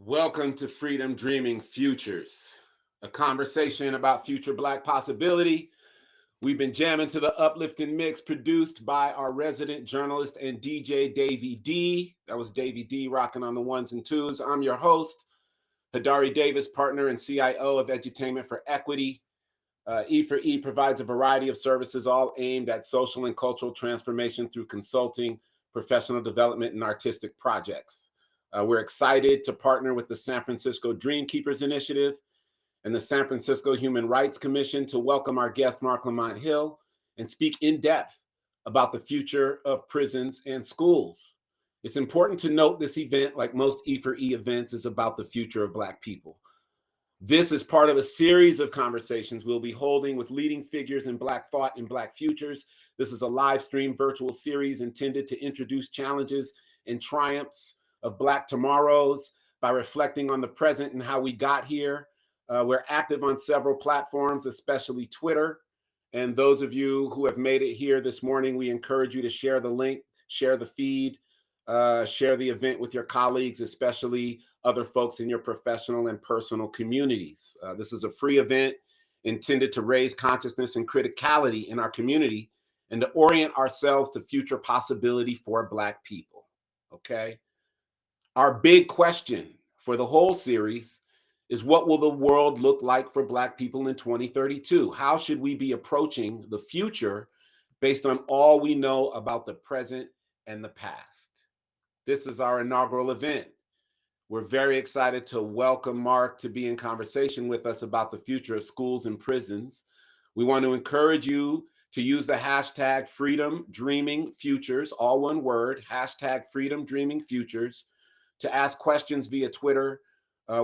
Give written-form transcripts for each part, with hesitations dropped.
Welcome to Freedom Dreaming Futures, a conversation about future Black possibility. We've been jamming to the uplifting mix produced by our resident journalist and DJ, Davey D. That was Davey D rocking on the ones and twos. I'm your host, Hadari Davis, partner and CIO of Edutainment for Equity. E4E provides a variety of services all aimed at social and cultural transformation through consulting, professional development, and artistic projects. We're excited to partner with the San Francisco Dream Keepers Initiative and the San Francisco Human Rights Commission to welcome our guest, Marc Lamont Hill, and speak in depth about the future of prisons and schools. It's important to note this event, like most E4E events, is about the future of Black people. This is part of a series of conversations we'll be holding with leading figures in Black thought and Black futures. This is a live stream virtual series intended to introduce challenges and triumphs of Black tomorrows by reflecting on the present and how we got here. We're active on several platforms, especially Twitter. And those of you who have made it here this morning, we encourage you to share the link, share the feed, share the event with your colleagues, especially other folks in your professional and personal communities. This is a free event intended to raise consciousness and criticality in our community and to orient ourselves to future possibility for Black people, okay? Our big question for the whole series is, what will the world look like for Black people in 2032? How should we be approaching the future based on all we know about the present and the past? This is our inaugural event. We're very excited to welcome Marc to be in conversation with us about the future of schools and prisons. We want to encourage you to use the hashtag Freedom Dreaming Futures, all one word, hashtag Freedom Dreaming Futures, to ask questions via Twitter.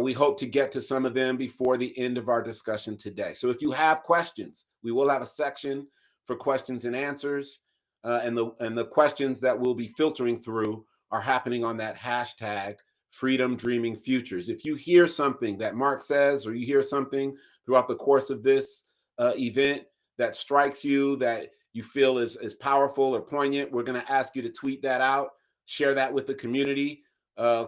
We hope to get to some of them before the end of our discussion today. So if you have questions, we will have a section for questions and answers, and the questions that we'll be filtering through are happening on that hashtag Freedom Dreaming Futures. If you hear something that Marc says, or you hear something throughout the course of this event that strikes you, that you feel is powerful or poignant, we're going to ask you to tweet that out, share that with the community.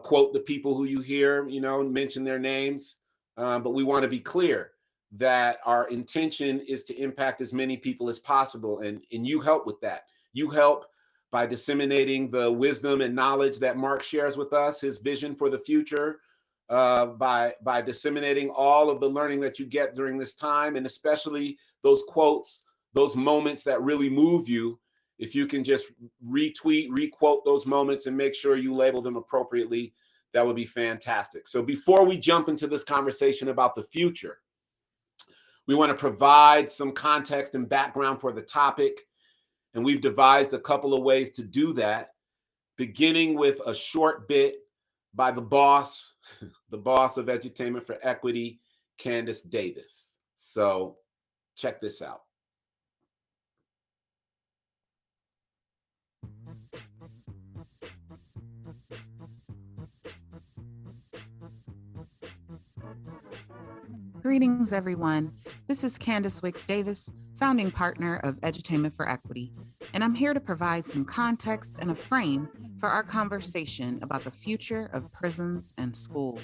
Quote the people who you hear, mention their names. But we want to be clear that our intention is to impact as many people as possible. And you help with that. You help by disseminating the wisdom and knowledge that Marc shares with us, his vision for the future, by disseminating all of the learning that you get during this time, and especially those quotes, those moments that really move you. If you can just retweet, requote those moments and make sure you label them appropriately, that would be fantastic. So before we jump into this conversation about the future, we want to provide some context and background for the topic. And we've devised a couple of ways to do that, beginning with a short bit by the boss of Edutainment for Equity, Candace Davis. So check this out. Greetings, everyone. This is Candace Wicks Davis, founding partner of Edutainment for Equity, and I'm here to provide some context and a frame for our conversation about the future of prisons and schools.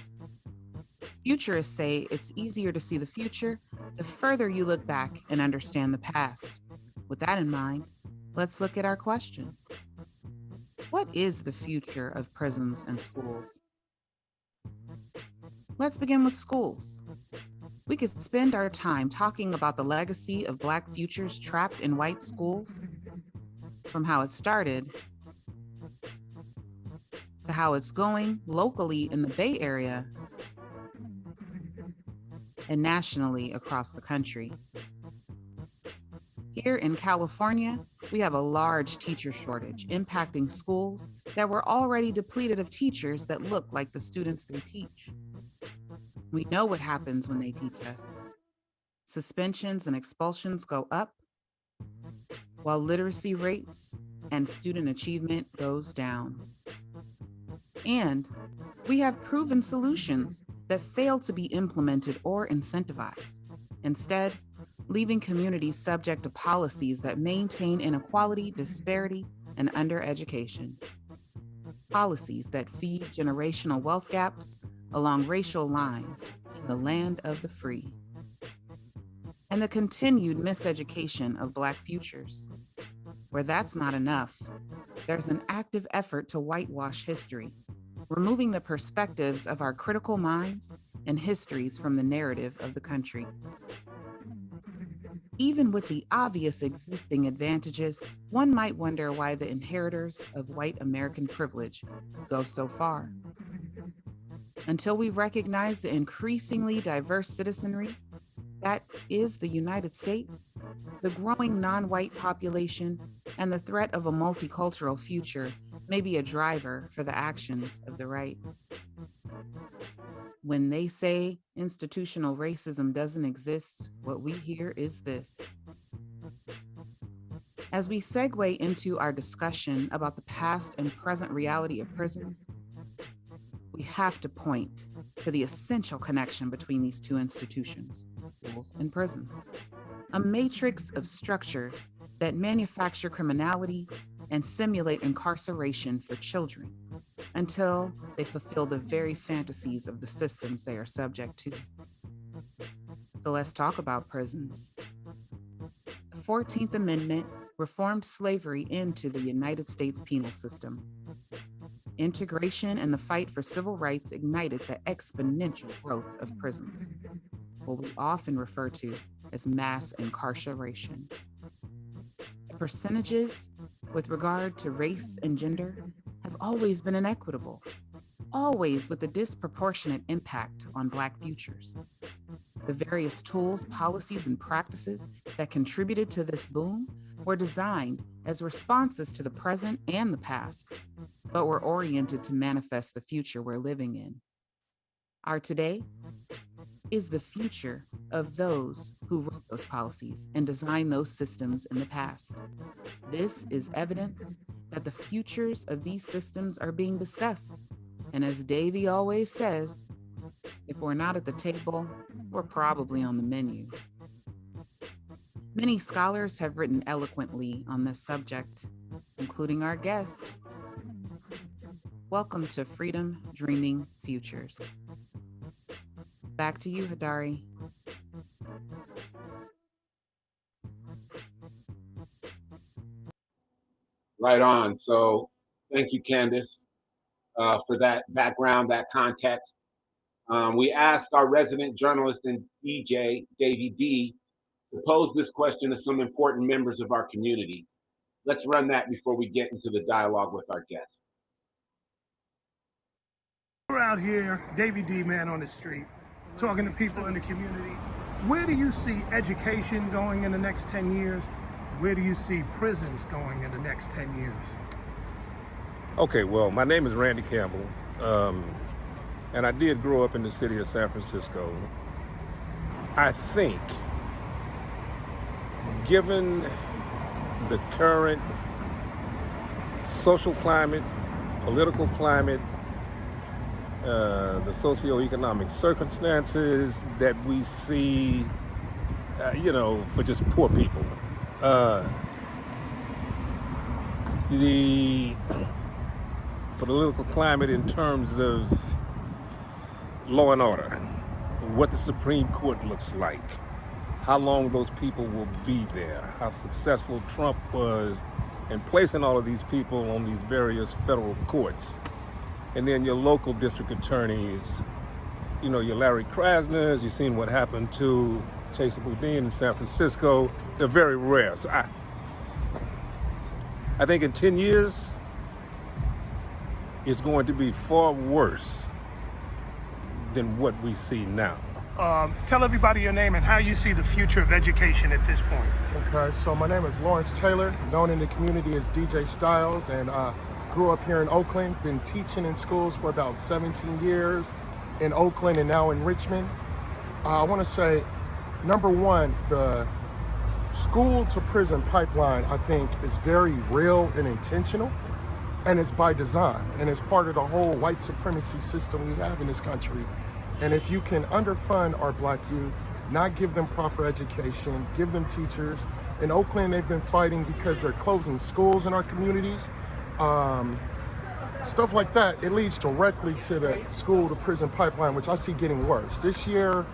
Futurists say it's easier to see the future the further you look back and understand the past. With that in mind, let's look at our question. What is the future of prisons and schools? Let's begin with schools. We could spend our time talking about the legacy of Black futures trapped in white schools, from how it started to how it's going locally in the Bay Area and nationally across the country. Here in California, we have a large teacher shortage impacting schools that were already depleted of teachers that look like the students they teach. We know what happens when they teach us. Suspensions and expulsions go up, while literacy rates and student achievement goes down. And we have proven solutions that fail to be implemented or incentivized, instead leaving communities subject to policies that maintain inequality, disparity, and undereducation. Policies that feed generational wealth gaps along racial lines in the land of the free. And the continued miseducation of Black futures. Where that's not enough, there's an active effort to whitewash history, removing the perspectives of our critical minds and histories from the narrative of the country. Even with the obvious existing advantages, one might wonder why the inheritors of white American privilege go so far. Until we recognize the increasingly diverse citizenry that is the United States, the growing non-white population, and the threat of a multicultural future may be a driver for the actions of the right. When they say institutional racism doesn't exist, what we hear is this. As we segue into our discussion about the past and present reality of prisons, we have to point to the essential connection between these two institutions, schools and prisons. A matrix of structures that manufacture criminality and simulate incarceration for children until they fulfill the very fantasies of the systems they are subject to. So let's talk about prisons. The 14th Amendment reformed slavery into the United States penal system. Integration and the fight for civil rights ignited the exponential growth of prisons, what we often refer to as mass incarceration. The percentages with regard to race and gender have always been inequitable, always with a disproportionate impact on Black futures. The various tools, policies, and practices that contributed to this boom were designed as responses to the present and the past, but were oriented to manifest the future we're living in. Our today is the future of those who wrote those policies and designed those systems in the past. This is evidence that the futures of these systems are being discussed. And as Davey always says, if we're not at the table, we're probably on the menu. Many scholars have written eloquently on this subject, including our guest. Welcome to Freedom Dreaming Futures. Back to you, Hadari. Right on. So thank you, Candace, for that background, that context. We asked our resident journalist and DJ, Davey D, to pose this question to some important members of our community. Let's run that before we get into the dialogue with our guest. We're out here, Davey D, man on the street, talking to people in the community. Where do you see education going in the next 10 years? Where do you see prisons going in the next 10 years? Okay, well, my name is Randy Campbell, and I did grow up in the city of San Francisco. I think, given the current social climate, political climate, the socioeconomic circumstances that we see, for just poor people, the political climate in terms of law and order, what the Supreme Court looks like, how long those people will be there, how successful Trump was in placing all of these people on these various federal courts. And then your local district attorneys, you know, your Larry Krasners, you've seen what happened to Chesa Boudin in San Francisco. They're very rare. So I think in 10 years, it's going to be far worse than what we see now. Tell everybody your name and how you see the future of education at this point. Okay, so my name is Lawrence Taylor, known in the community as DJ Styles, and grew up here in Oakland. Been teaching in schools for about 17 years in Oakland and now in Richmond. I want to say, number one, the school to prison pipeline, I think, is very real and intentional, and it's by design, and it's part of the whole white supremacy system we have in this country. And if you can underfund our black youth, not give them proper education, give them teachers. In Oakland, they've been fighting because they're closing schools in our communities. Stuff like that, it leads directly to the school to prison pipeline, which I see getting worse. This year,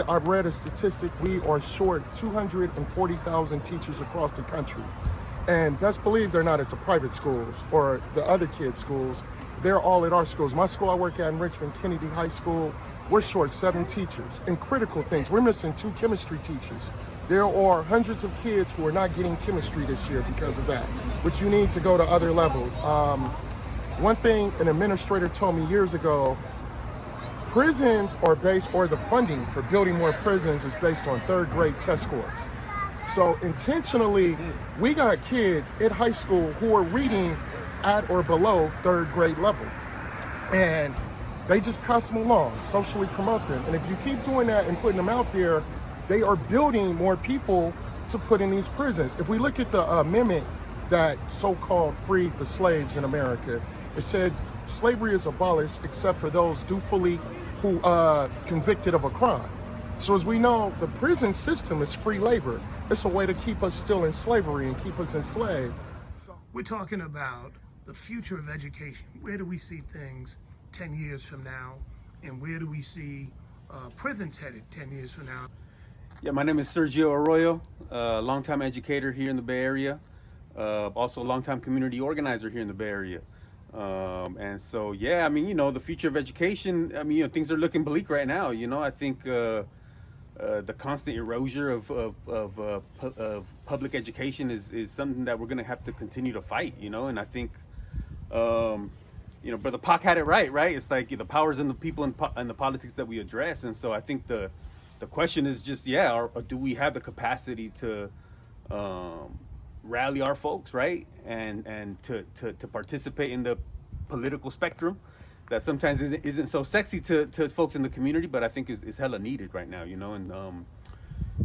I've read a statistic, we are short 240,000 teachers across the country. And best believe they're not at the private schools or the other kids' schools. They're all at our schools. My school I work at in Richmond, Kennedy High School, we're short 7 teachers. And critical things, we're missing 2 chemistry teachers. There are hundreds of kids who are not getting chemistry this year because of that, which you need to go to other levels. One thing an administrator told me years ago, prisons are based, or the funding for building more prisons is based on 3rd grade test scores. So intentionally, we got kids at high school who are reading at or below 3rd grade level. And they just pass them along, socially promote them. And if you keep doing that and putting them out there, they are building more people to put in these prisons. If we look at the amendment that so-called freed the slaves in America, it said slavery is abolished except for those dutifully who convicted of a crime. So as we know, the prison system is free labor. It's a way to keep us still in slavery and keep us enslaved. We're talking about the future of education. Where do we see things 10 years from now? And where do we see prisons headed 10 years from now? Yeah, my name is Sergio Arroyo, longtime educator here in the Bay Area, also a longtime community organizer here in the Bay Area. And so, yeah, I mean, you know, the future of education, I mean, you know, things are looking bleak right now. You know, I think the constant erosion of public education is something that we're going to have to continue to fight, you know, and I think, you know, Brother Pac had it right? It's like the powers and the people and the politics that we address. And so I think the question is just, yeah, or do we have the capacity to rally our folks, right? And to participate in the political spectrum that sometimes isn't so sexy to folks in the community, but I think is hella needed right now, you know? And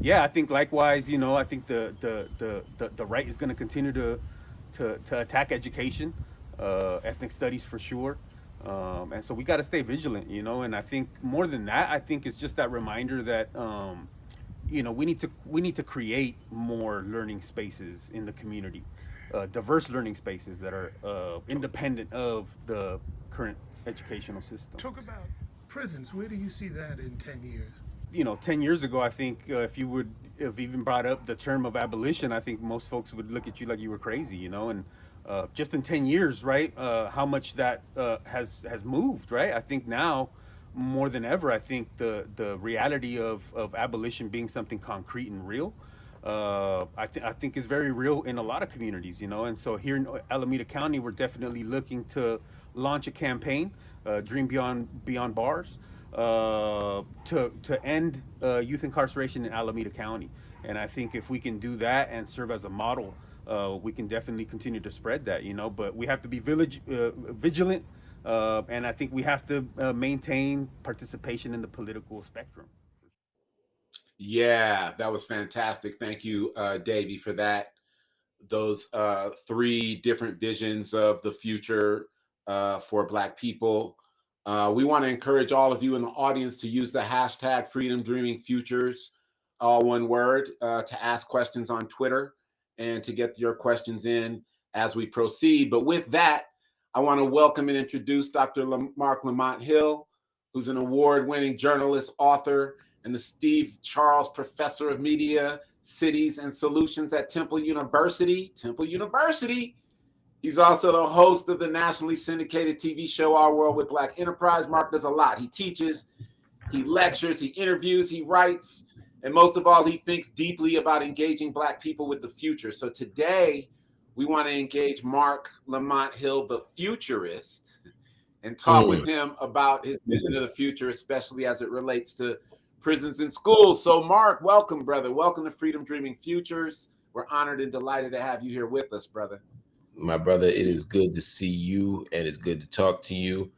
yeah, I think likewise, you know, I think the right is going to continue to attack education, ethnic studies for sure. And so we got to stay vigilant, you know, and I think more than that, I think it's just that reminder that, you know, we need to create more learning spaces in the community, diverse learning spaces that are independent of the current educational system. Talk about prisons. Where do you see that in 10 years? You know, 10 years ago, I think if you would have even brought up the term of abolition, I think most folks would look at you like you were crazy, you know, and just in 10 years, right, how much that has moved, right? I think now, more than ever, I think the reality of abolition being something concrete and real, I think is very real in a lot of communities, you know. And so here in Alameda County, we're definitely looking to launch a campaign, Dream Beyond Bars, to end youth incarceration in Alameda County. And I think if we can do that and serve as a model, we can definitely continue to spread that, you know. But we have to be vigilant, and I think we have to maintain participation in the political spectrum. Yeah, that was fantastic. Thank you, Davey, for that. Those 3 different visions of the future for Black people. We want to encourage all of you in the audience to use the hashtag Freedom Dreaming Futures, all one word, to ask questions on Twitter and to get your questions in as we proceed. But with that, I want to welcome and introduce Dr. Marc Lamont Hill, who's an award-winning journalist, author, and the Steve Charles Professor of Media, Cities, and Solutions at Temple University. Temple University. He's also the host of the nationally syndicated TV show Our World with Black Enterprise. Marc does a lot. He teaches, he lectures, he interviews, he writes, and most of all, he thinks deeply about engaging Black people with the future. So today, we want to engage Marc Lamont Hill, the futurist, and talk with him about his vision of the future, especially as it relates to prisons and schools. So Marc, welcome, brother. Welcome to Freedom Dreaming Futures. We're honored and delighted to have you here with us, brother. My brother, it is good to see you, and it's good to talk to you.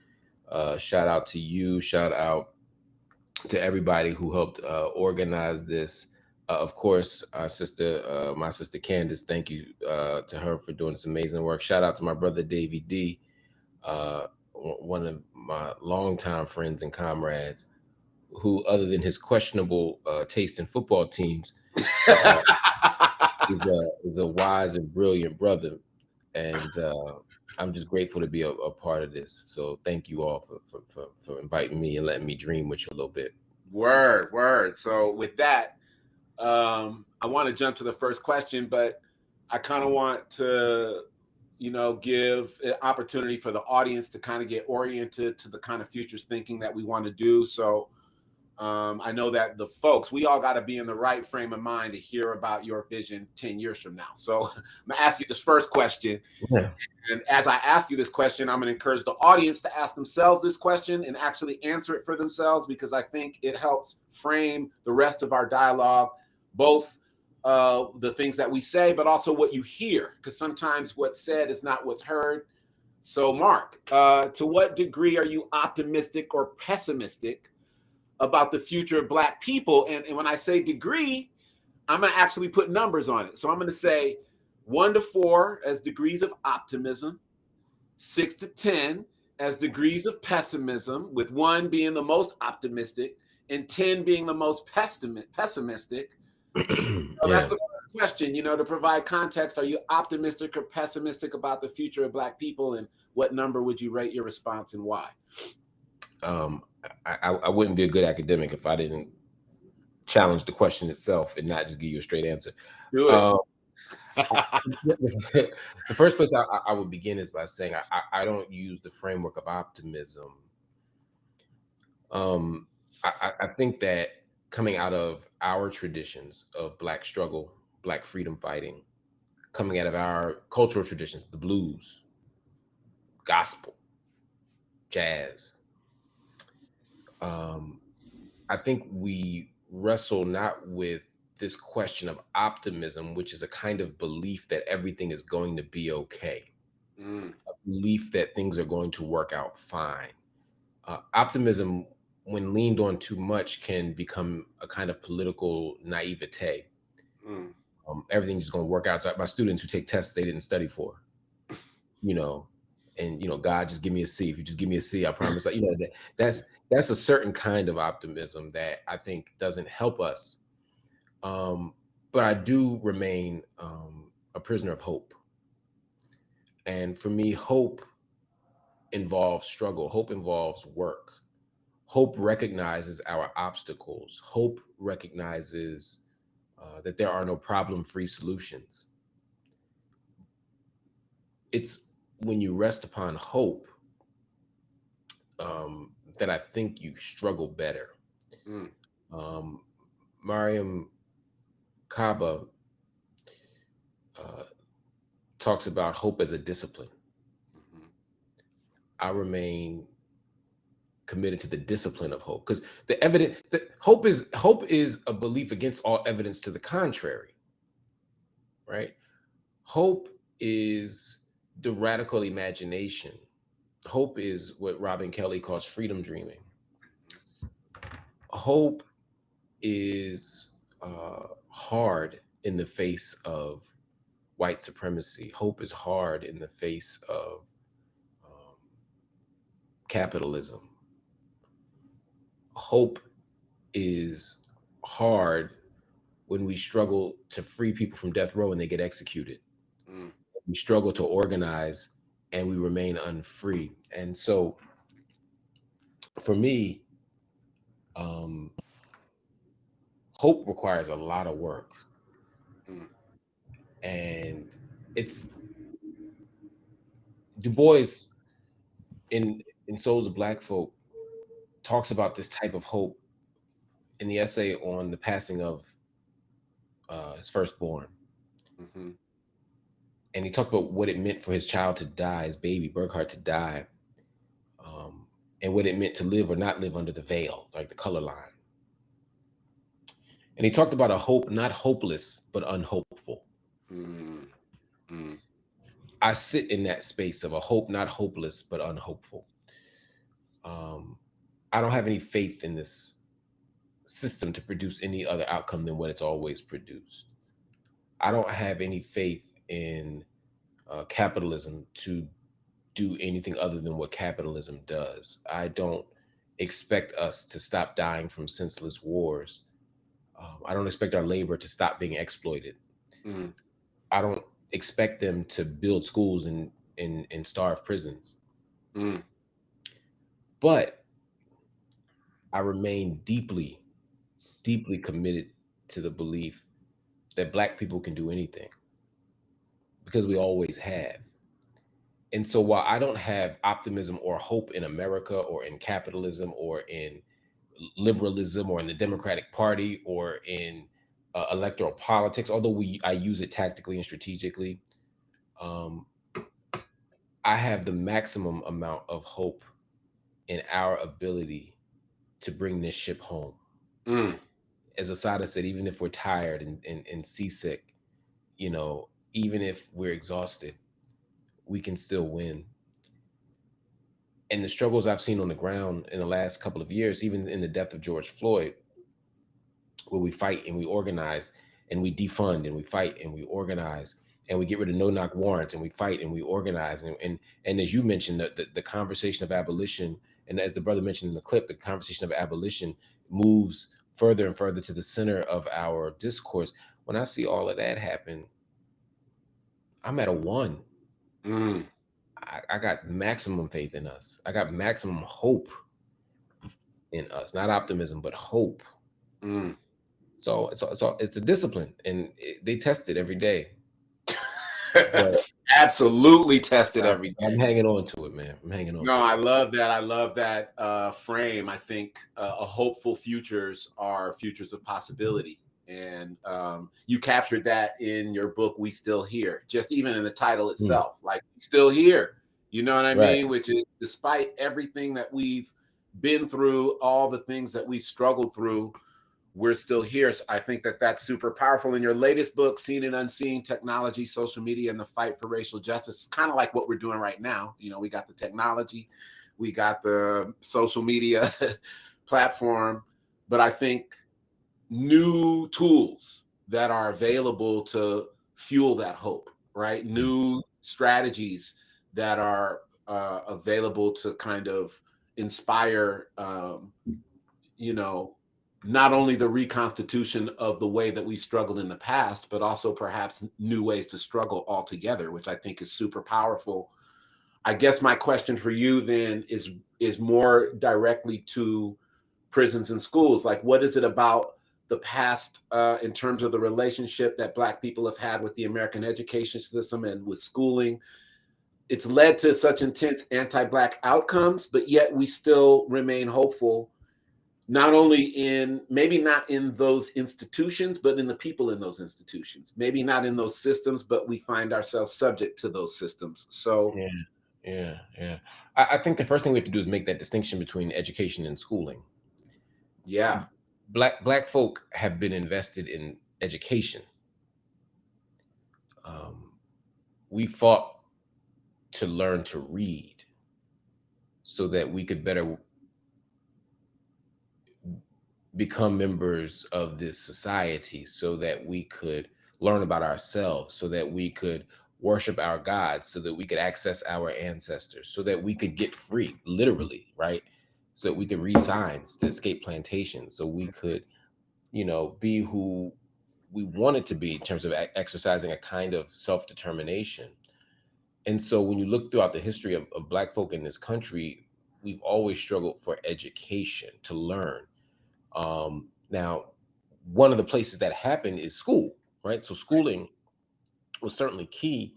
Shout out to you. Shout out to everybody who helped organize this. Of course, our sister, my sister Candace, thank you to her for doing this amazing work. Shout out to my brother Davey D, one of my longtime friends and comrades, who, other than his questionable taste in football teams, is a wise and brilliant brother. And I'm just grateful to be a part of this. So thank you all for inviting me and letting me dream with you a little bit. Word. So with that, I want to jump to the first question, but I kind of want to, give an opportunity for the audience to kind of get oriented to the kind of futures thinking that we want to do. So I know that the folks, we all got to be in the right frame of mind to hear about your vision 10 years from now. So I'm going to ask you this first question. Yeah. And as I ask you this question, I'm going to encourage the audience to ask themselves this question and actually answer it for themselves, because I think it helps frame the rest of our dialogue, both the things that we say, but also what you hear, because sometimes what's said is not what's heard. So Marc, to what degree are you optimistic or pessimistic about the future of Black people? And when I say degree, I'm going to actually put numbers on it. So I'm going to say 1 to 4 as degrees of optimism, 6 to 10 as degrees of pessimism, with 1 being the most optimistic and 10 being the most pessimistic. So that's the first question, to provide context. Are you optimistic or pessimistic about the future of Black people? And what number would you rate your response and why? I wouldn't be a good academic if I didn't challenge the question itself and not just give you a straight answer. Do it. The first place I would begin is by saying I don't use the framework of optimism. I think that coming out of our traditions of Black struggle, Black freedom fighting, coming out of our cultural traditions, the blues, gospel, jazz, I think we wrestle not with this question of optimism, which is a kind of belief that everything is going to be okay, a belief that things are going to work out fine. Optimism, when leaned on too much, can become a kind of political naivete. Everything's just going to work out. So my students who take tests they didn't study for, and God, just give me a C. If you just give me a C, I promise. That's a certain kind of optimism that I think doesn't help us. But I do remain a prisoner of hope. And for me, hope involves struggle. Hope involves work. Hope recognizes our obstacles. Hope recognizes that there are no problem-free solutions. It's when you rest upon hope that I think you struggle better. Mariam Kaba talks about hope as a discipline. I remain committed to the discipline of hope, because hope is a belief against all evidence to the contrary, right? Hope is the radical imagination. Hope is what Robin Kelly calls freedom dreaming. Hope is hard in the face of white supremacy. Hope is hard in the face of capitalism. Hope is hard when we struggle to free people from death row and they get executed. We struggle to organize and we remain unfree. And so for me, hope requires a lot of work. Mm. And it's Du Bois in Souls of Black Folk talks about this type of hope in the essay on the passing of his firstborn. Mm-hmm. And he talked about what it meant for his child to die, his baby Burkhart to die, and what it meant to live or not live under the veil, like the color line. And he talked about a hope not hopeless but unhopeful. Mm. Mm. I sit in that space of a hope not hopeless but unhopeful. I don't have any faith in this system to produce any other outcome than what it's always produced. I don't have any faith in capitalism to do anything other than what capitalism does. I don't expect us to stop dying from senseless wars. I don't expect our labor to stop being exploited. Mm. I don't expect them to build schools and starve prisons. Mm. But I remain deeply, deeply committed to the belief that Black people can do anything because we always have. And so while I don't have optimism or hope in America or in capitalism or in liberalism or in the Democratic Party or in electoral politics, although I use it tactically and strategically, I have the maximum amount of hope in our ability to bring this ship home. Mm. As Asada said, even if we're tired and seasick, even if we're exhausted, we can still win. And the struggles I've seen on the ground in the last couple of years, even in the death of George Floyd, where we fight and we organize and we defund and we fight and we organize and we get rid of no-knock warrants and we fight and we organize. And as you mentioned, the conversation of abolition, and as the brother mentioned in the clip, the conversation of abolition moves further and further to the center of our discourse. When I see all of that happen, I'm at a 1. Mm. I got maximum faith in us. I got maximum hope in us, not optimism, but hope. Mm. So it's a discipline, and they test it every day. But Absolutely tested every day. I'm hanging on to it, man. I'm hanging on. No, I love that. I love that frame. I think a hopeful futures are futures of possibility. And you captured that in your book, We Still Here, just even in the title itself, like still here, you know what I mean? Which is despite everything that we've been through, all the things that we've struggled through, we're still here. So I think that that's super powerful. In your latest book, Seen and Unseen, Technology, Social Media, and the Fight for Racial Justice, it's kind of like what we're doing right now. We got the technology, we got the social media platform, but I think new tools that are available to fuel that hope, right? New strategies that are available to kind of inspire, not only the reconstitution of the way that we struggled in the past, but also perhaps new ways to struggle altogether, which I think is super powerful. I guess my question for you then is more directly to prisons and schools. Like, what is it about the past in terms of the relationship that Black people have had with the American education system and with schooling? It's led to such intense anti-Black outcomes, but yet we still remain hopeful, not only maybe not in those institutions, but in the people in those institutions. Maybe not in those systems, but we find ourselves subject to those systems. So yeah. I think the first thing we have to do is make that distinction between education and schooling. Yeah. Black folk have been invested in education. We fought to learn to read so that we could better become members of this society, so that we could learn about ourselves, so that we could worship our gods, so that we could access our ancestors, so that we could get free, literally, right? So that we could read signs to escape plantation, so we could, be who we wanted to be in terms of exercising a kind of self-determination. And so when you look throughout the history of Black folk in this country, we've always struggled for education, to learn. Now, one of the places that happened is school, right? So schooling was certainly key,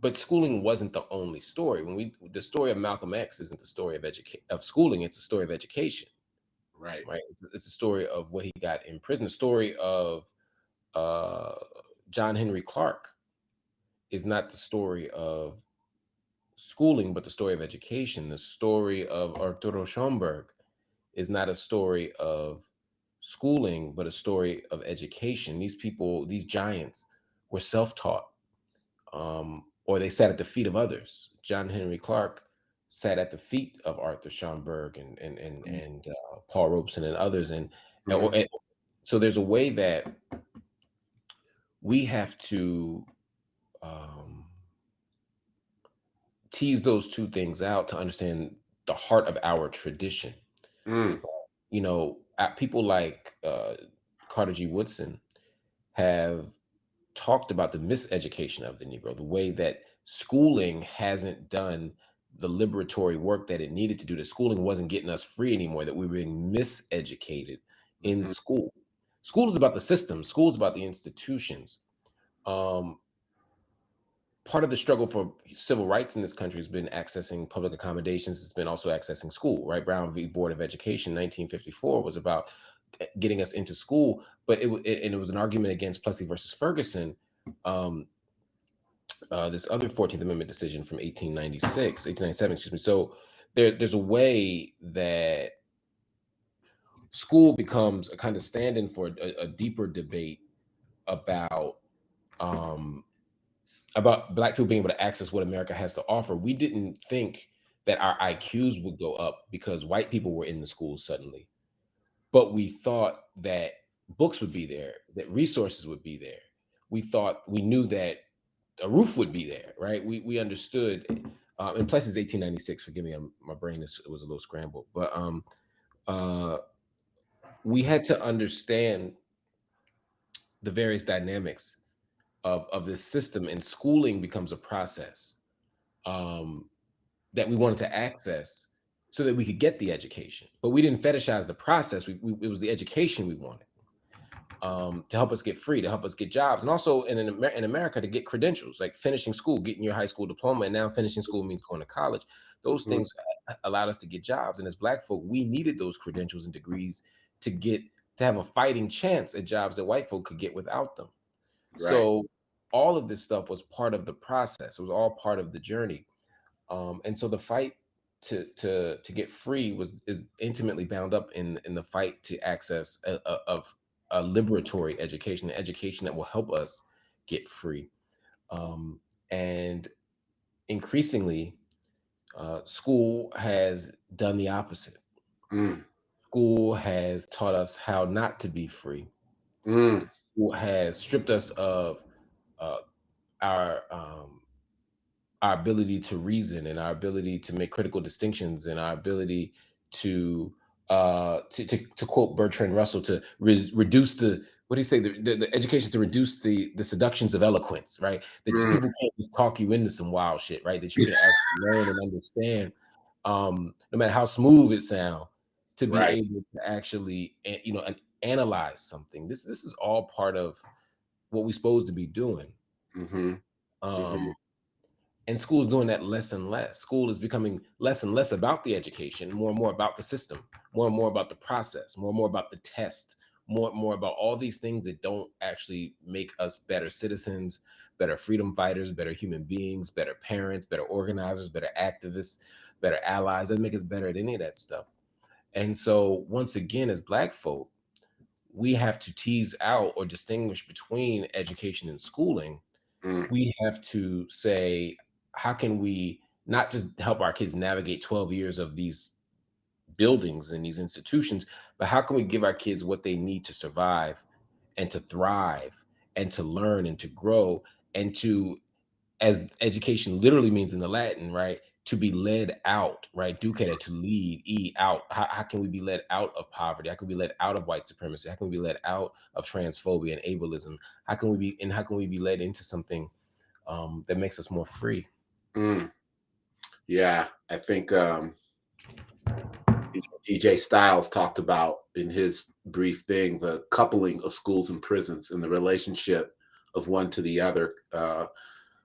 but schooling wasn't the only story. The story of Malcolm X isn't the story of schooling; it's a story of education, Right. right? It's a story of what he got in prison. The story of uh, John Henry Clark is not the story of schooling, but the story of education. The story of Arturo Schomburg is not a story of schooling, but a story of education. These people, these giants, were self-taught, or they sat at the feet of others. John Henry Clark sat at the feet of Arthur Schomburg and Paul Robeson and others, and so there's a way that we have to tease those two things out to understand the heart of our tradition. You know, people like Carter G. Woodson have talked about the miseducation of the Negro, the way that schooling hasn't done the liberatory work that it needed to do, that schooling wasn't getting us free anymore, that we were being miseducated in school. School is about the system, school is about the institutions. Part of the struggle for civil rights in this country has been accessing public accommodations. It's been also accessing school, right? Brown v. Board of Education, 1954, was about getting us into school, but it was an argument against Plessy versus Ferguson, this other 14th Amendment decision from 1897, excuse me. So there's a way that school becomes a kind of stand-in for a deeper debate about Black people being able to access what America has to offer. We didn't think that our IQs would go up because white people were in the schools suddenly, but we thought that books would be there, that resources would be there. We knew that a roof would be there, right? We understood. And plus, it's 1896. Forgive me, my brain was a little scrambled, but we had to understand the various dynamics of this system, and schooling becomes a process that we wanted to access so that we could get the education. But we didn't fetishize the process. It was the education we wanted, to help us get free, to help us get jobs, and also in America to get credentials, like finishing school, getting your high school diploma, and now finishing school means going to college. Those things allowed us to get jobs, and as Black folk, we needed those credentials and degrees to have a fighting chance at jobs that white folk could get without them. Right. So all of this stuff was part of the process. It was all part of the journey, and so the fight to get free is intimately bound up in the fight to access a liberatory education, an education that will help us get free. And increasingly, school has done the opposite. School has taught us how not to be free. School has stripped us of our ability to reason, and our ability to make critical distinctions, and our ability to quote Bertrand Russell, to reduce the, what do you say, the education to reduce the seductions of eloquence, right? That people can't just talk you into some wild shit, right? That you can actually learn and understand, no matter how smooth it sounds, to be able to actually, analyze something. This is all part of what we're supposed to be doing. And school is doing that less and less. School is becoming less and less about the education, more and more about the system, more and more about the process, more and more about the test, more and more about all these things that don't actually make us better citizens, better freedom fighters, better human beings, better parents, better organizers, better activists, better allies. Doesn't make us better at any of that stuff. And so once again, as Black folk, we have to tease out or distinguish between education and schooling. We have to say, how can we not just help our kids navigate 12 years of these buildings and these institutions, but how can we give our kids what they need to survive and to thrive and to learn and to grow, and to, as education literally means in the Latin, right, to be led out, right? Ducere, to lead, out. How can we be led out of poverty? How can we be led out of white supremacy? How can we be led out of transphobia and ableism? How can we be led into something that makes us more free? Yeah, I think DJ Styles talked about in his brief thing, the coupling of schools and prisons and the relationship of one to the other,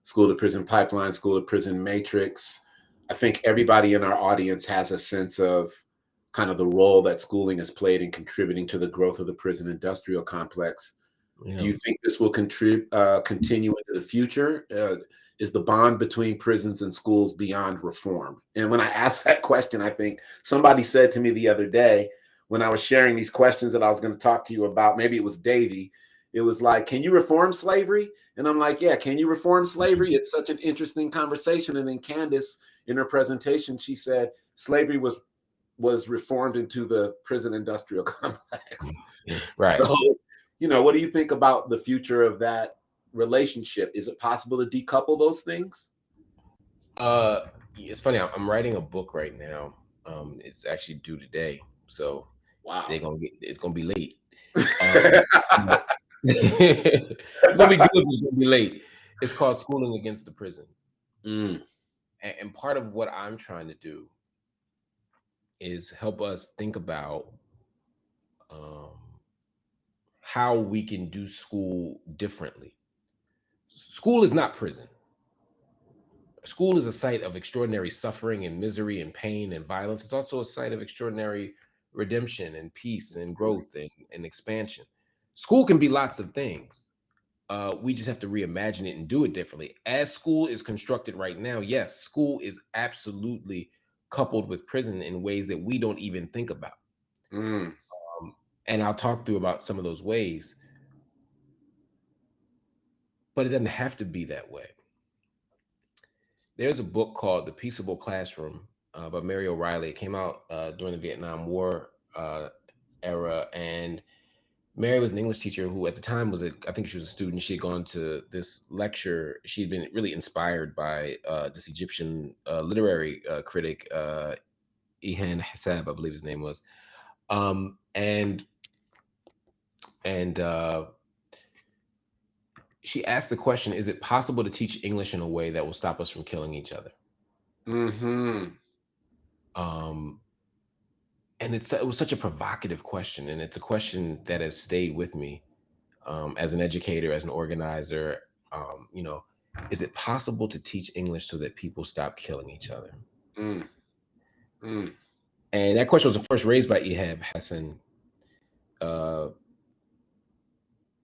school to prison pipeline, school to prison matrix. I think everybody in our audience has a sense of kind of the role that schooling has played in contributing to the growth of the prison industrial complex. Yeah. Do you think this will continue into the future? Is the bond between prisons and schools beyond reform? And when I asked that question, I think somebody said to me the other day when I was sharing these questions that I was going to talk to you about, maybe it was Davey, it was like, can you reform slavery? And I'm like, yeah, can you reform slavery? It's such an interesting conversation. And then Candace, in her presentation, she said slavery was reformed into the prison industrial complex. Right. So, what do you think about the future of that relationship? Is it possible to decouple those things? It's funny. I'm writing a book right now. It's actually due today, so wow, it's gonna be late. It's gonna be good, but it's gonna be late. It's called Schooling Against the Prison. And part of what I'm trying to do is help us think about how we can do school differently. School is not prison. School is a site of extraordinary suffering and misery and pain and violence. It's also a site of extraordinary redemption and peace and growth and expansion. School can be lots of things. We just have to reimagine it and do it differently. As school is constructed right now, yes, school is absolutely coupled with prison in ways that we don't even think about. And I'll talk through about some of those ways. But it doesn't have to be that way. There's a book called The Peaceable Classroom by Mary O'Reilly. It came out during the Vietnam War era. And Mary was an English teacher who at the time I think she was a student. She had gone to this lecture. She'd been really inspired by this Egyptian literary critic, Ihan Hassab, I believe his name was. And she asked the question, is it possible to teach English in a way that will stop us from killing each other? And it was such a provocative question. And it's a question that has stayed with me as an educator, as an organizer. Is it possible to teach English so that people stop killing each other? And that question was first raised by Ehab Hassan.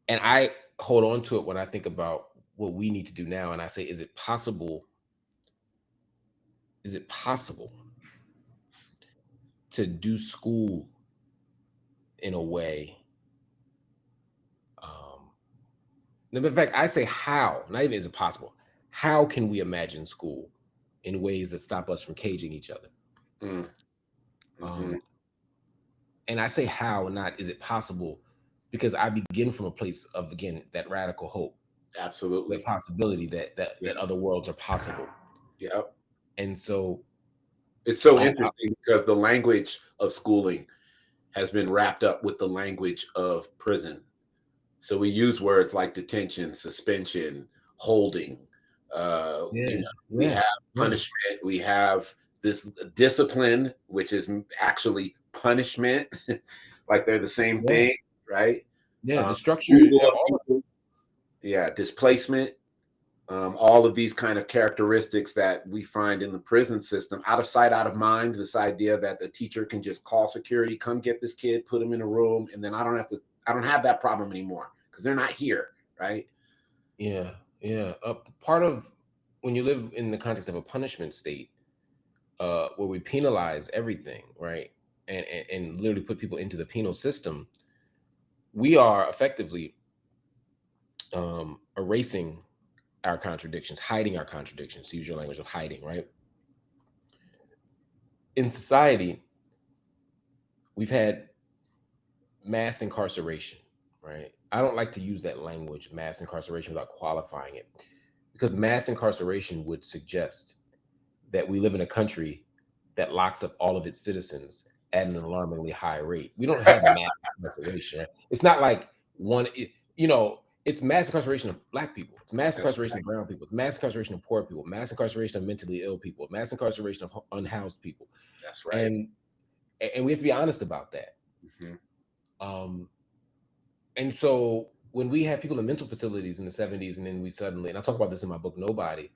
And I hold on to it when I think about what we need to do now. And I say, is it possible to do school in a way? In fact, I say how, not even is it possible. How can we imagine school in ways that stop us from caging each other? And I say how, not is it possible, because I begin from a place of, again, that radical hope. Absolutely. The possibility that other worlds are possible. Yeah. And so it's so interesting because the language of schooling has been wrapped up with the language of prison. So we use words like detention, suspension, holding. We have punishment. We have this discipline, which is actually punishment. Like they're the same thing, right? Yeah, the structure. Displacement. All of these kind of characteristics that we find in the prison system, out of sight, out of mind. This idea that the teacher can just call security, come get this kid, put him in a room, and then I don't have that problem anymore because they're not here, right? Yeah. Part of when you live in the context of a punishment state, where we penalize everything, right, and literally put people into the penal system, we are effectively erasing our contradictions, hiding our contradictions, to use your language of hiding, right? In society, we've had mass incarceration, right? I don't like to use that language, mass incarceration, without qualifying it, because mass incarceration would suggest that we live in a country that locks up all of its citizens at an alarmingly high rate. We don't have mass incarceration. Right? It's not like it's mass incarceration of Black people. It's mass incarceration of brown people. It's mass incarceration of poor people. Mass incarceration of mentally ill people. Mass incarceration of unhoused people. That's right. And And we have to be honest about that. Mm-hmm. And so when we have people in mental facilities in the 70s, and then we suddenly, and I talk about this in my book, Nobody,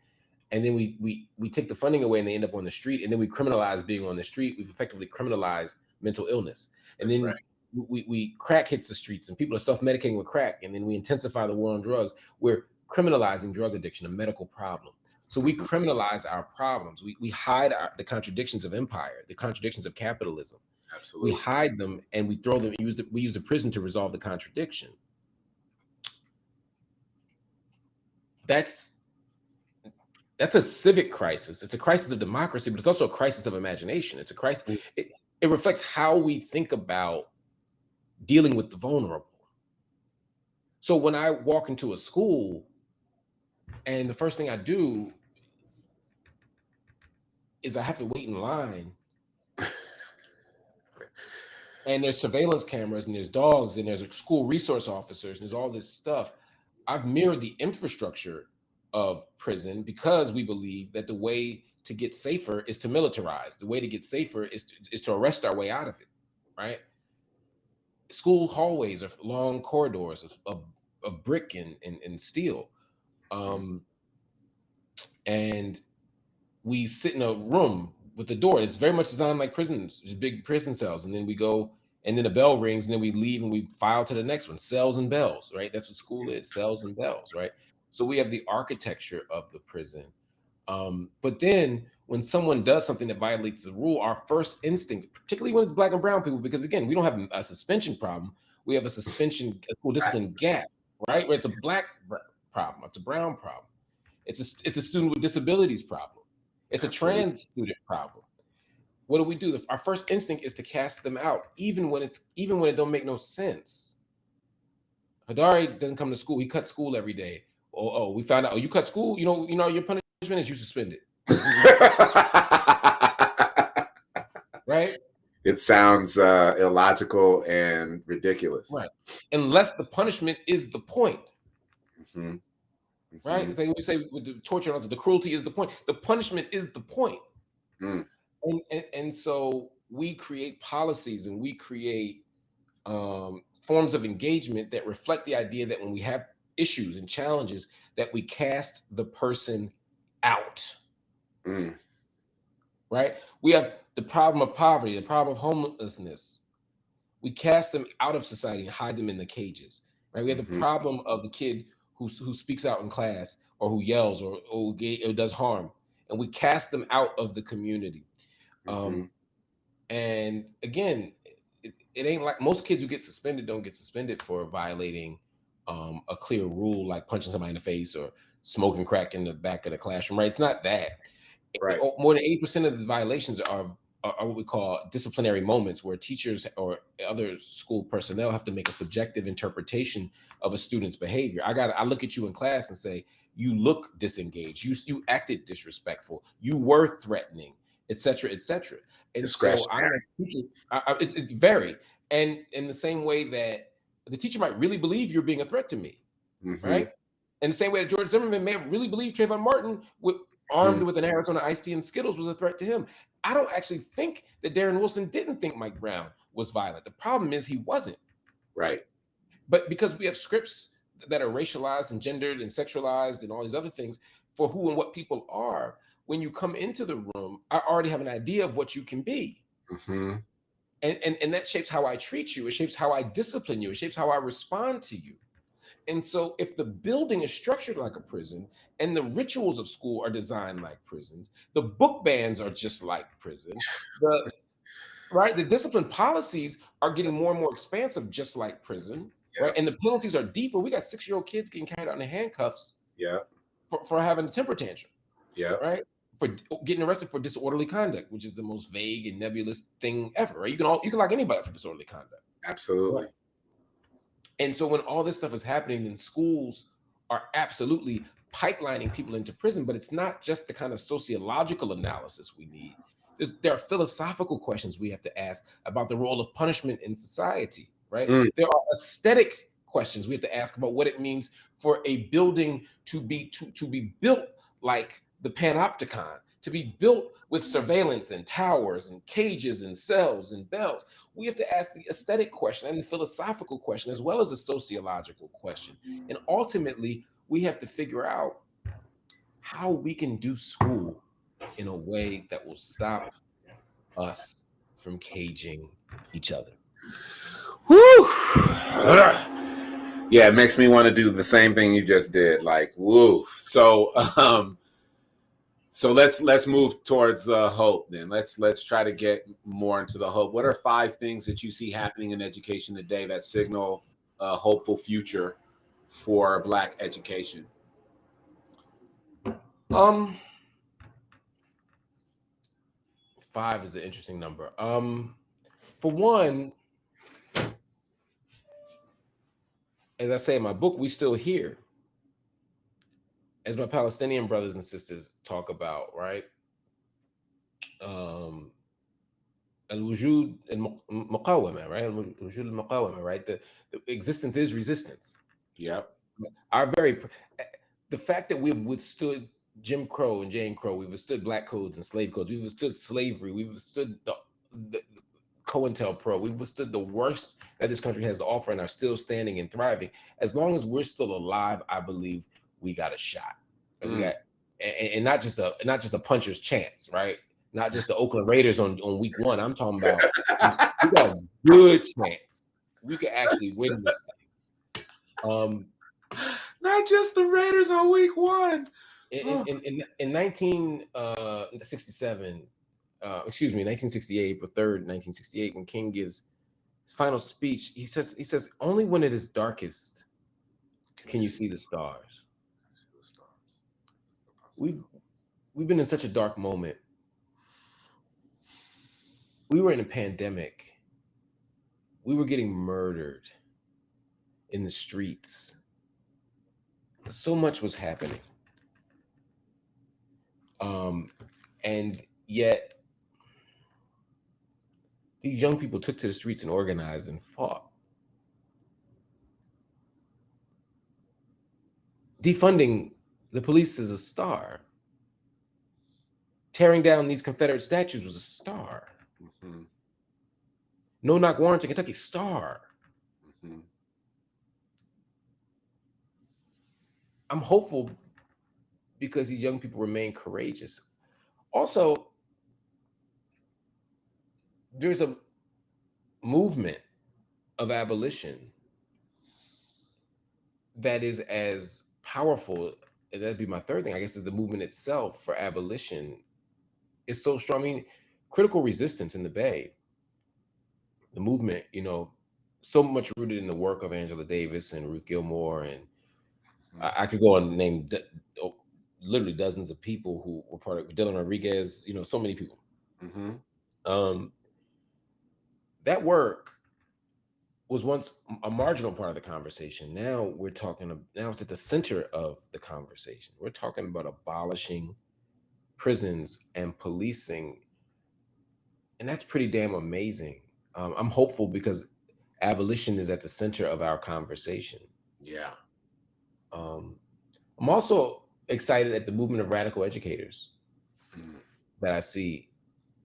and then we take the funding away and they end up on the street, and then we criminalize being on the street. We've effectively criminalized mental illness. And That's then right. we crack hits the streets and people are self-medicating with crack. And then we intensify the war on drugs. We're criminalizing drug addiction, a medical problem. So we criminalize our problems. We hide the contradictions of empire, the contradictions of capitalism. Absolutely. We hide them and we throw them. We use the prison to resolve the contradiction. That's a civic crisis. It's a crisis of democracy, but it's also a crisis of imagination. It's a crisis. It reflects how we think about dealing with the vulnerable. So when I walk into a school and the first thing I do is I have to wait in line and there's surveillance cameras and there's dogs and there's school resource officers and there's all this stuff. I've mirrored the infrastructure of prison because we believe that the way to get safer is to militarize. The way to get safer is to arrest our way out of it, right? School hallways are long corridors of brick and steel. And we sit in a room with the door. It's very much designed like prisons, just big prison cells. And then we go, and then the bell rings, and then we leave and we file to the next one. Cells and bells, right? That's what school is, cells and bells, right? So we have the architecture of the prison. But then when someone does something that violates the rule, our first instinct, particularly when it's Black and brown people, because again, we don't have a suspension problem. We have a school discipline gap, right? Where it's a Black problem, it's a brown problem. It's a student with disabilities problem. It's a trans student problem. What do? Our first instinct is to cast them out, even when it don't make no sense. Hadari doesn't come to school. He cuts school every day. Oh, we found out. Oh, you cut school. You know your punishment is you suspended. Right? It sounds illogical and ridiculous. Right. Unless the punishment is the point. Mm-hmm. Right? Mm-hmm. We say with the torture, the cruelty is the point. The punishment is the point. Mm. And so we create policies and we create forms of engagement that reflect the idea that when we have issues and challenges, that we cast the person out. Mm. Right? We have the problem of poverty, the problem of homelessness. We cast them out of society and hide them in the cages. Right? We have the problem of the kid who speaks out in class or who yells or does harm, and we cast them out of the community. And again, it ain't like most kids who get suspended don't get suspended for violating a clear rule, like punching somebody in the face or smoking crack in the back of the classroom, right? It's not that. Right. More than 80% of the violations are what we call disciplinary moments, where teachers or other school personnel have to make a subjective interpretation of a student's behavior. I look at you in class and say, you look disengaged, you acted disrespectful, you were threatening, etc., etc. And so I'm a teacher. It's very, and in the same way that the teacher might really believe you're being a threat to me, right? In the same way that George Zimmerman may have really believed Trayvon Martin, armed with an Arizona iced tea and Skittles, was a threat to him. I don't actually think that Darren Wilson didn't think Mike Brown was violent. The problem is he wasn't. Right. But because we have scripts that are racialized and gendered and sexualized and all these other things for who and what people are, when you come into the room, I already have an idea of what you can be. And that shapes how I treat you. It shapes how I discipline you. It shapes how I respond to you. And so if the building is structured like a prison and the rituals of school are designed like prisons, the book bans are just like prison, the discipline policies are getting more and more expansive, just like prison, right? And the penalties are deeper. We got 6-year-old kids getting carried out in handcuffs for having a temper tantrum, right? For getting arrested for disorderly conduct, which is the most vague and nebulous thing ever, right? You can lock anybody for disorderly conduct. Absolutely. Right? And so when all this stuff is happening, then schools are absolutely pipelining people into prison, but it's not just the kind of sociological analysis we need. There are philosophical questions we have to ask about the role of punishment in society, right? There are aesthetic questions we have to ask about what it means for a building to be built like the Panopticon, to be built with surveillance and towers and cages and cells and bells. We have to ask the aesthetic question and the philosophical question, as well as a sociological question. And ultimately, we have to figure out how we can do school in a way that will stop us from caging each other. Woo! Yeah, it makes me want to do the same thing you just did. Like, woo. So let's move towards hope then. Let's try to get more into the hope. What are 5 things that you see happening in education today that signal a hopeful future for Black education? 5 is an interesting number. For one, as I say in my book, we still here. As my Palestinian brothers and sisters talk about, right? Al-wujud al-muqawama, right? Al-wujud al-muqawama, right? The existence is resistance. Yep. The fact that we've withstood Jim Crow and Jane Crow, we've withstood black codes and slave codes, we've withstood slavery, we've withstood the COINTELPRO, we've withstood the worst that this country has to offer and are still standing and thriving. As long as we're still alive, I believe we got a shot. And we got, and not just a puncher's chance, right? Not just the Oakland Raiders on week 1. I'm talking about we got a good chance. We could actually win this thing. Not just the Raiders on week 1. In 1967, 1968, April 3rd, 1968, when King gives his final speech, he says, only when it is darkest can you see the stars. We've been in such a dark moment. We were in a pandemic. We were getting murdered in the streets. So much was happening. And yet these young people took to the streets and organized and fought. Defunding the police is a star. Tearing down these Confederate statues was a star. Mm-hmm. No-knock warrants in Kentucky, star. Mm-hmm. I'm hopeful because these young people remain courageous. Also, there's a movement of abolition that is as powerful, and that'd be my third thing, I guess, is the movement itself for abolition is so strong. I mean, critical resistance in the Bay, the movement, so much rooted in the work of Angela Davis and Ruth Gilmore, and I could go on and name literally dozens of people who were part of Dylan Rodriguez, so many people. Mm-hmm. That work was once a marginal part of the conversation. Now it's at the center of the conversation. We're talking about abolishing prisons and policing. And that's pretty damn amazing. I'm hopeful because abolition is at the center of our conversation. Yeah. I'm also excited at the movement of radical educators that I see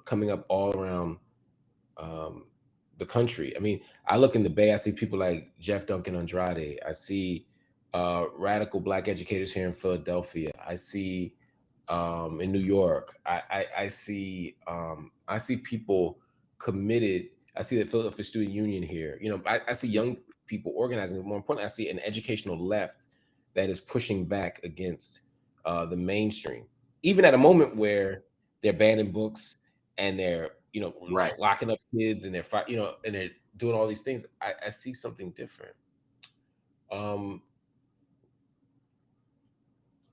coming up all around the country. I mean, I look in the Bay, I see people like Jeff Duncan Andrade. I see radical Black educators here in Philadelphia. I see in New York. I see people committed. I see the Philadelphia Student Union here. I see young people organizing. More importantly, I see an educational left that is pushing back against the mainstream, even at a moment where they're banning books and they're locking up kids and they're and they're doing all these things. I see something different. I'm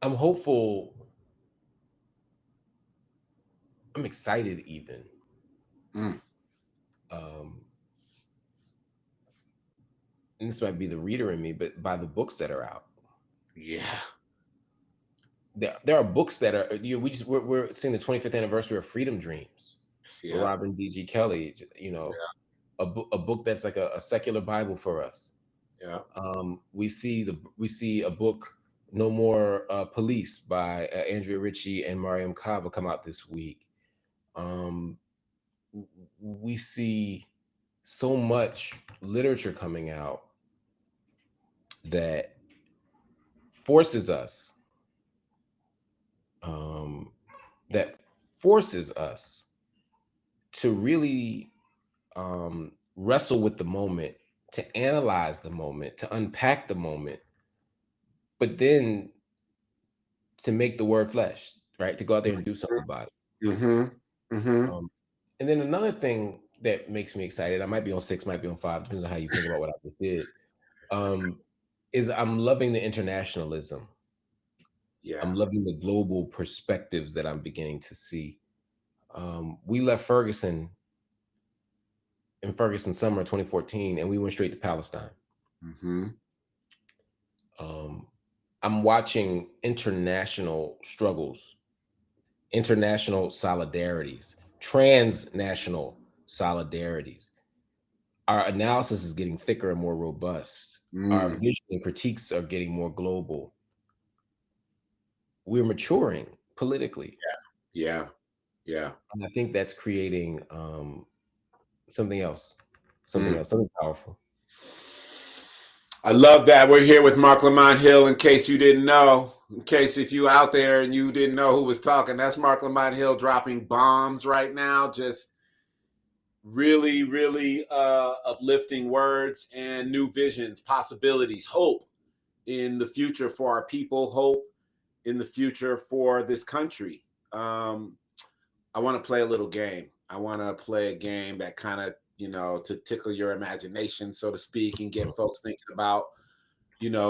hopeful. I'm excited even. And this might be the reader in me, but by the books that are out. Yeah. There are books that are, we're seeing the 25th anniversary of Freedom Dreams. Yeah. Robin D.G. Kelly, a book that's like a secular Bible for us. Yeah. We see a book No More Police by Andrea Ritchie and Mariam Kaba come out this week. We see so much literature coming out that forces us to really wrestle with the moment, to analyze the moment, to unpack the moment, but then to make the word flesh, right? To go out there and do something about it. Mm-hmm. Mm-hmm. And then another thing that makes me excited, I might be on 6, might be on 5, depends on how you think about what I just did, is I'm loving the internationalism. Yeah. I'm loving the global perspectives that I'm beginning to see. We left Ferguson in Ferguson summer 2014, and we went straight to Palestine. Mm-hmm. I'm watching international struggles, international solidarities, transnational solidarities. Our analysis is getting thicker and more robust. Our vision and critiques are getting more global. We're maturing politically. Yeah. And I think that's creating something else, something powerful. I love that. We're here with Marc Lamont Hill, in case you didn't know. In case if you out there and you didn't know who was talking, that's Marc Lamont Hill dropping bombs right now. Just really, really uplifting words and new visions, possibilities, hope in the future for our people, hope in the future for this country. I want to play a little game. I want to play a game that kind of, to tickle your imagination, so to speak, and get folks thinking about,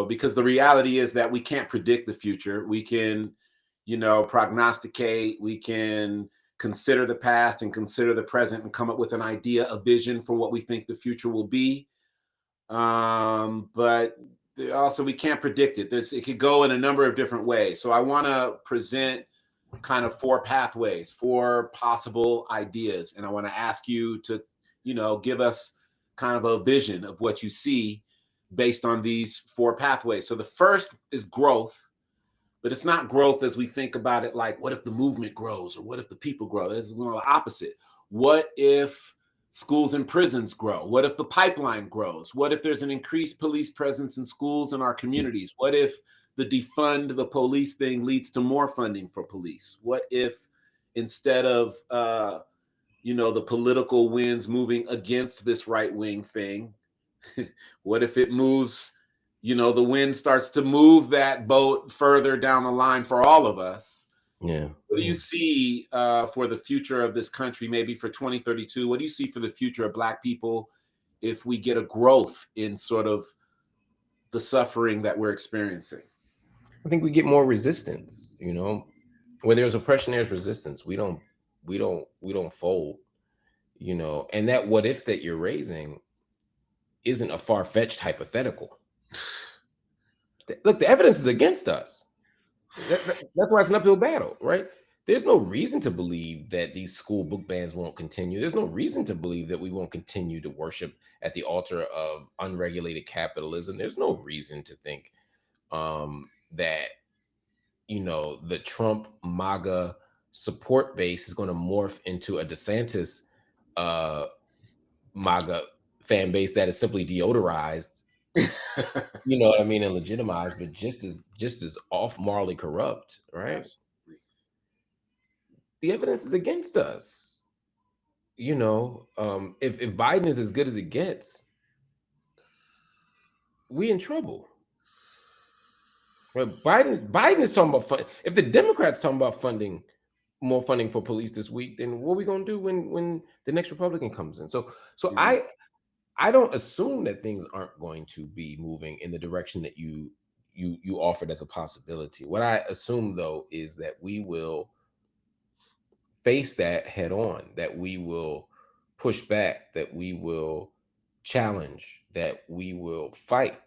because the reality is that we can't predict the future. We can, prognosticate, we can consider the past and consider the present and come up with an idea, a vision for what we think the future will be. But also we can't predict it. It could go in a number of different ways. So I want to present kind of 4 pathways, 4 possible ideas. And I want to ask you to, give us kind of a vision of what you see based on these 4 pathways. So the first is growth, but it's not growth as we think about it, like, what if the movement grows or what if the people grow? This is the opposite. What if schools and prisons grow? What if the pipeline grows? What if there's an increased police presence in schools in our communities? What if the defund the police thing leads to more funding for police? What if instead of the political winds moving against this right-wing thing, what if it moves, the wind starts to move that boat further down the line for all of us? Yeah. What do you see for the future of this country, maybe for 2032? What do you see for the future of Black people if we get a growth in sort of the suffering that we're experiencing? I think we get more resistance, Where there's oppression, there's resistance. We don't fold, and that what if that you're raising isn't a far-fetched hypothetical. Look, the evidence is against us. That's why it's an uphill battle, right? There's no reason to believe that these school book bans won't continue. There's no reason to believe that we won't continue to worship at the altar of unregulated capitalism. There's no reason to think that, the Trump MAGA support base is going to morph into a DeSantis MAGA fan base that is simply deodorized, you know what I mean, and legitimized, but just as off morally corrupt, right? Absolutely. The evidence is against us. If Biden is as good as it gets, we in trouble. Well, Biden is talking about if the Democrats talking about more funding for police this week, then what are we gonna do when the next Republican comes in? So Yeah. I don't assume that things aren't going to be moving in the direction that you offered as a possibility. What I assume though is that we will face that head on, that we will push back, that we will challenge, that we will fight,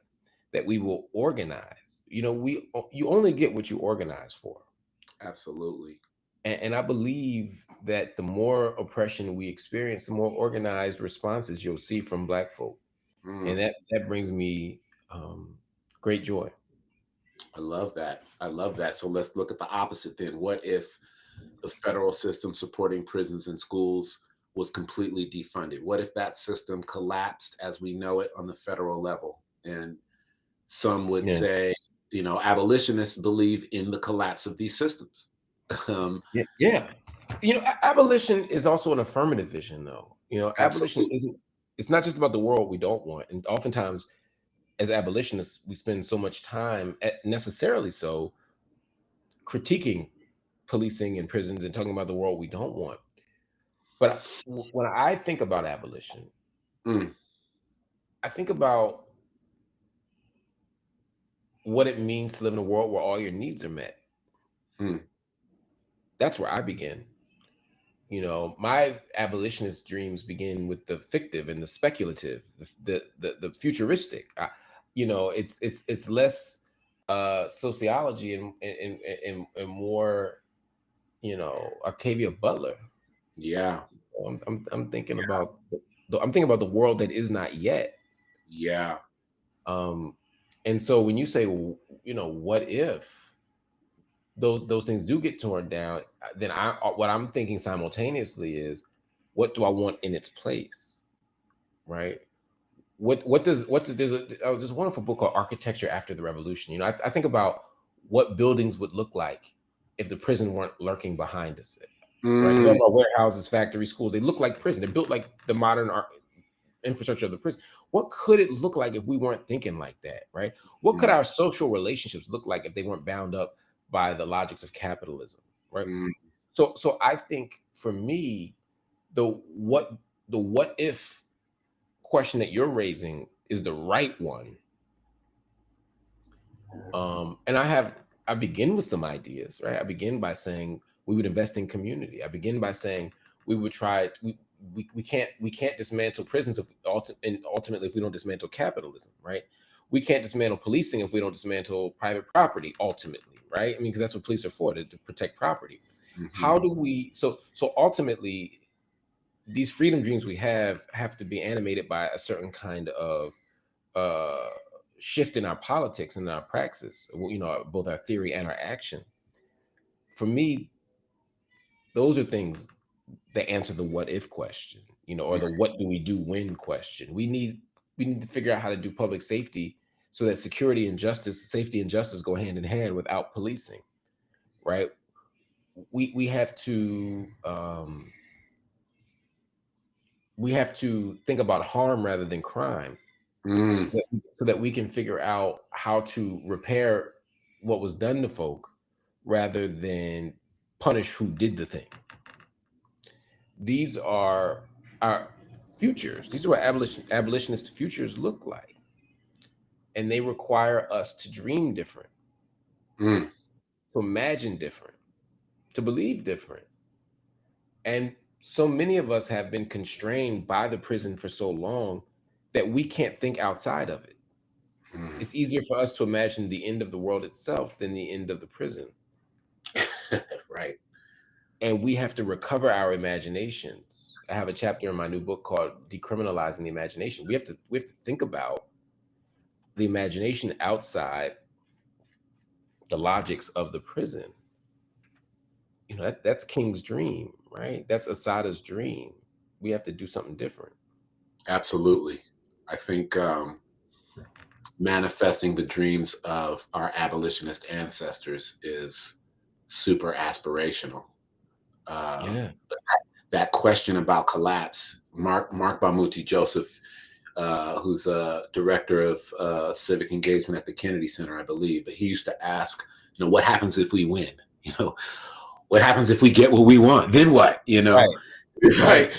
that we will organize. You only get what you organize for. Absolutely. And I believe that the more oppression we experience, the more organized responses you'll see from Black folk. And that brings me great joy. I love that. I love that. So let's look at the opposite then. What if the federal system supporting prisons and schools was completely defunded? What if that system collapsed as we know it on the federal level? And some would Yeah. say, abolitionists believe in the collapse of these systems. Yeah. Yeah. Abolition is also an affirmative vision, though. Abolition Absolutely. isn't, it's not just about the world we don't want. And oftentimes, as abolitionists, we spend so much time, necessarily so, critiquing policing and prisons and talking about the world we don't want. But when I think about abolition, I think about what it means to live in a world where all your needs are met. That's where I begin. My abolitionist dreams begin with the fictive and the speculative, the futuristic. It's less sociology and more, Octavia Butler. Yeah. I'm thinking about the world that is not yet. Yeah. And so when you say, what if those things do get torn down, then what I'm thinking simultaneously is, what do I want in its place, right? There's this wonderful book called Architecture After the Revolution. I think about what buildings would look like if the prison weren't lurking behind us, right? Because all of our warehouses, factories, schools, they look like prison. They're built like the modern infrastructure of the prison. What could it look like if we weren't thinking like that, right? What could our social relationships look like if they weren't bound up by the logics of capitalism, right? So I think for me, the what if question that you're raising is the right one. And I begin with some ideas, right? I begin by saying we would invest in community. I begin by saying we would try. We can't dismantle prisons and ultimately if we don't dismantle capitalism, right? We can't dismantle policing if we don't dismantle private property, ultimately, right? I mean, because that's what police are for, to protect property. How do we? So ultimately, these freedom dreams we have to be animated by a certain kind of shift in our politics and our praxis, both our theory and our action. For me, those are things that answer the what if question, or the what do we do when question. We need to figure out how to do public safety so that safety and justice go hand in hand without policing, right? We have to think about harm rather than crime, so that we can figure out how to repair what was done to folk rather than punish who did the thing. These are our futures. These are what abolitionist futures look like. And they require us to dream different, to imagine different, to believe different. And so many of us have been constrained by the prison for so long that we can't think outside of it. It's easier for us to imagine the end of the world itself than the end of the prison. Right. And we have to recover our imaginations. I have a chapter in my new book called Decriminalizing the Imagination. We have to think about the imagination outside the logics of the prison. That's King's dream, right? That's Asada's dream. We have to do something different. Absolutely. I think manifesting the dreams of our abolitionist ancestors is super aspirational. That question about collapse, Marc Bamuthi Joseph, who's a director of civic engagement at the Kennedy Center, I believe, but he used to ask, what happens if we win? What happens if we get what we want? Then what? Right. It's like,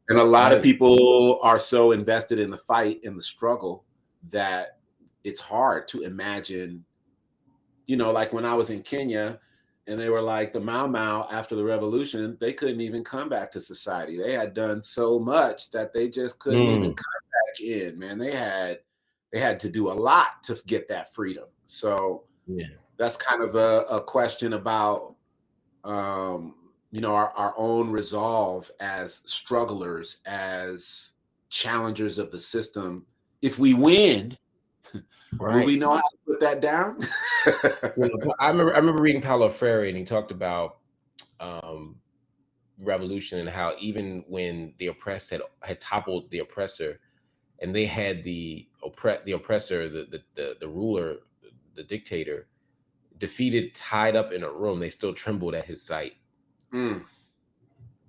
and a lot of people are so invested in the fight and the struggle that it's hard to imagine, like when I was in Kenya and they were like the Mau Mau after the revolution, they couldn't even come back to society. They had done so much that they just couldn't even come back in, man. They had to do a lot to get that freedom. So that's kind of a question about, our own resolve as strugglers, as challengers of the system. If we win, Will we know how to put that down? I remember reading Paulo Freire, and he talked about revolution and how even when the oppressed had toppled the oppressor, and they had the oppressor, the ruler, the dictator, defeated, tied up in a room, they still trembled at his sight. You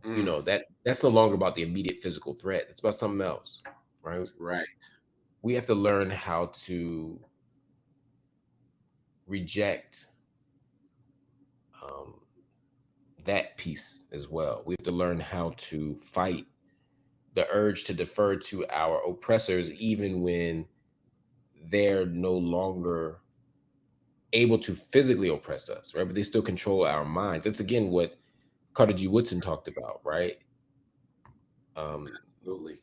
know, that's no longer about the immediate physical threat. It's about something else, right? Right. We have to learn how to reject that piece as well. We have to learn how to fight the urge to defer to our oppressors, even when they're no longer able to physically oppress us, right? But they still control our minds. That's again what Carter G. Woodson talked about, right? Absolutely.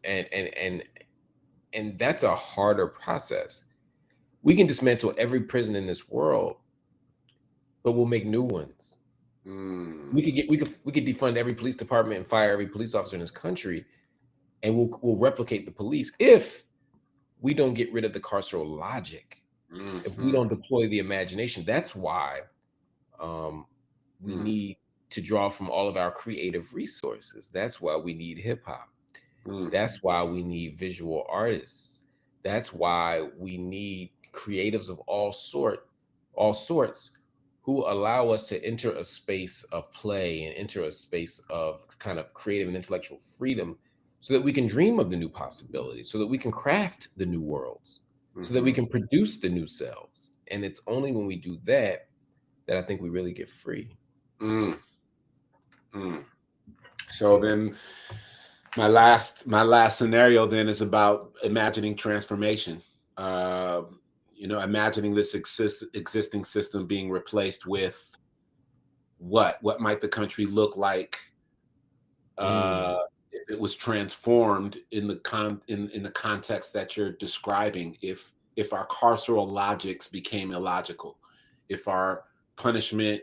And that's a harder process. We can dismantle every prison in this world, but we'll make new ones. We could defund every police department and fire every police officer in this country, and we'll replicate the police if we don't get rid of the carceral logic, if we don't deploy the imagination. That's why we need to draw from all of our creative resources. That's why we need hip hop. That's why we need visual artists. That's why we need creatives of all sorts who allow us to enter a space of play and enter a space of kind of creative and intellectual freedom, so that we can dream of the new possibilities, so that we can craft the new worlds, so that we can produce the new selves. And it's only when we do that that I think we really get free. So then my last scenario then is about imagining transformation. You know, imagining this existing system being replaced with what might the country look like if it was transformed in the context that you're describing, if our carceral logics became illogical, if our punishment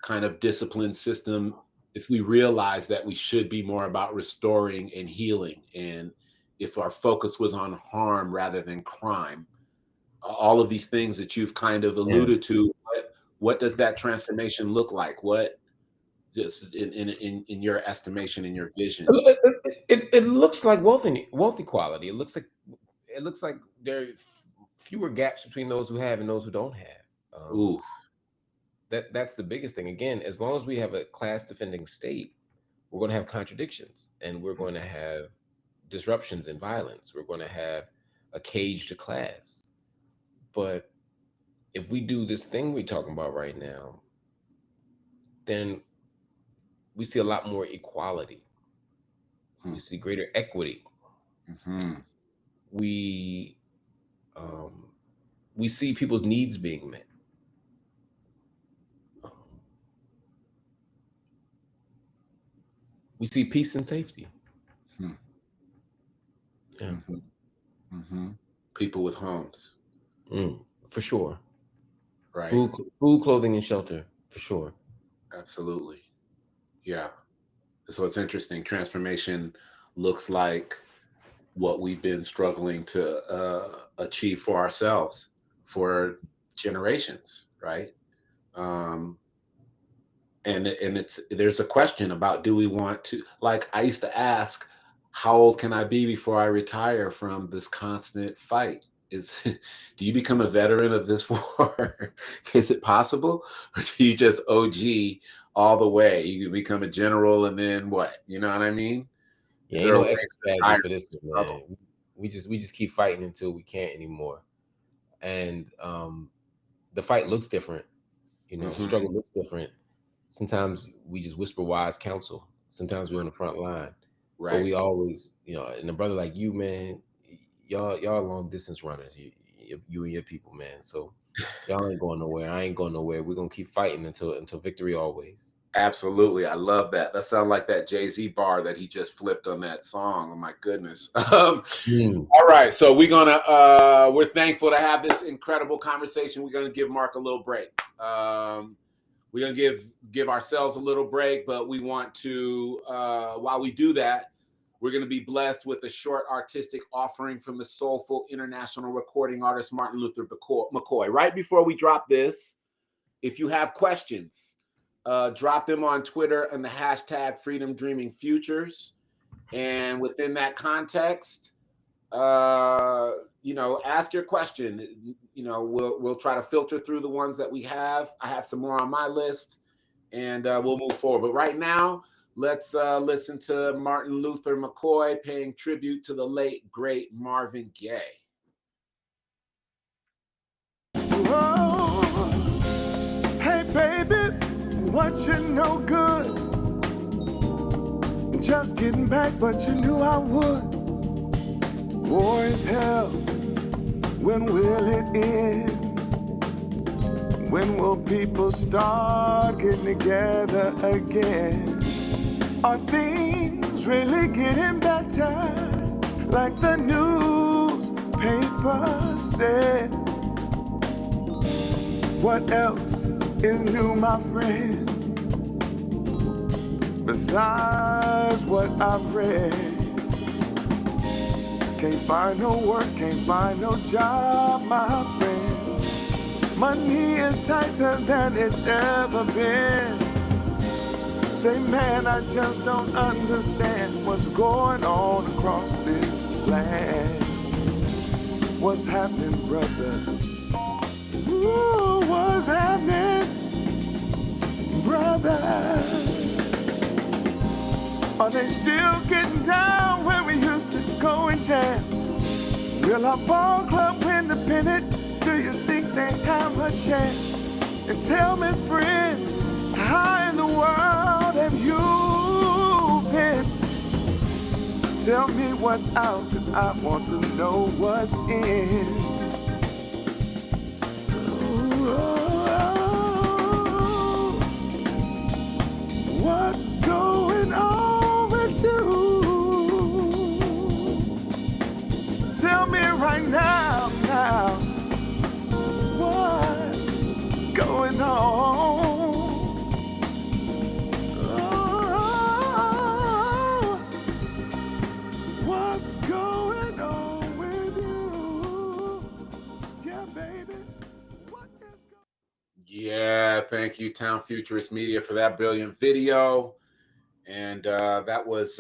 kind of discipline system, if we realize that we should be more about restoring and healing, and if our focus was on harm rather than crime, all of these things that you've kind of alluded to, what does that transformation look like? What, just in your estimation, in your vision? It looks like wealth equality. It looks like there are fewer gaps between those who have and those who don't have. That's the biggest thing. Again, as long as we have a class defending state, we're going to have contradictions, and we're going to have disruptions and violence. We're going to have a caged class. But if we do this thing we're talking about right now, then we see a lot more equality. We see greater equity. We see people's needs being met. We see peace and safety. Yeah. People with homes. For sure. Right. Food, clothing, and shelter, for sure. Absolutely. Yeah. So it's interesting. Transformation looks like what we've been struggling to achieve for ourselves for generations, right? And there's a question about, do we want to, like, I used to ask, how old can I be before I retire from this constant fight? Do you become a veteran of this war? Is it possible? Or do you just OG all the way? You can become a general and then what? You know what I mean? Yeah, ain't no exit strategy for this one, man. We just keep fighting until we can't anymore. And the fight looks different. You know, struggle looks different. Sometimes we just whisper wise counsel. Sometimes we're on the front line. Right. But we always, you know, and a brother like you, man, y'all long distance runners, you and your people, man. So y'all ain't going nowhere. I ain't going nowhere. We're gonna keep fighting until victory always. Absolutely. I love that. That sounds like that Jay-Z bar that he just flipped on that song. Oh my goodness. All right. So we're thankful to have this incredible conversation. We're gonna give Marc a little break. We're gonna give ourselves a little break, but we want to while we do that, We're going to be blessed with a short artistic offering from the soulful international recording artist Martin Luther McCoy. Right before we drop this, if you have questions, drop them on Twitter and the hashtag Freedom Dreaming Futures. And within that context, ask your question. We'll try to filter through the ones that we have. I have some more on my list, and we'll move forward. But right now, let's listen to Martin Luther McCoy paying tribute to the late, great Marvin Gaye. Oh, hey baby, what you no good? Just getting back, but you knew I would. War is hell, when will it end? When will people start getting together again? Are things really getting better? Like the newspaper said. What else is new, my friend? Besides what I've read. Can't find no work, can't find no job, my friend. Money is tighter than it's ever been. Say, man, I just don't understand what's going on across this land. What's happening, brother? Ooh, what's happening, brother? Are they still getting down where we used to go and jam? Will our ball club win the pennant? Do you think they have a chance? And tell me, friend, how in the world have you been? Tell me what's out, 'cause I want to know what's in. Oh, what's going on with you? Tell me right now, what's going on? Oh, what's going on with you? Yeah, baby. What is going on? Yeah, thank you, Town Futurist Media, for that brilliant video. And that was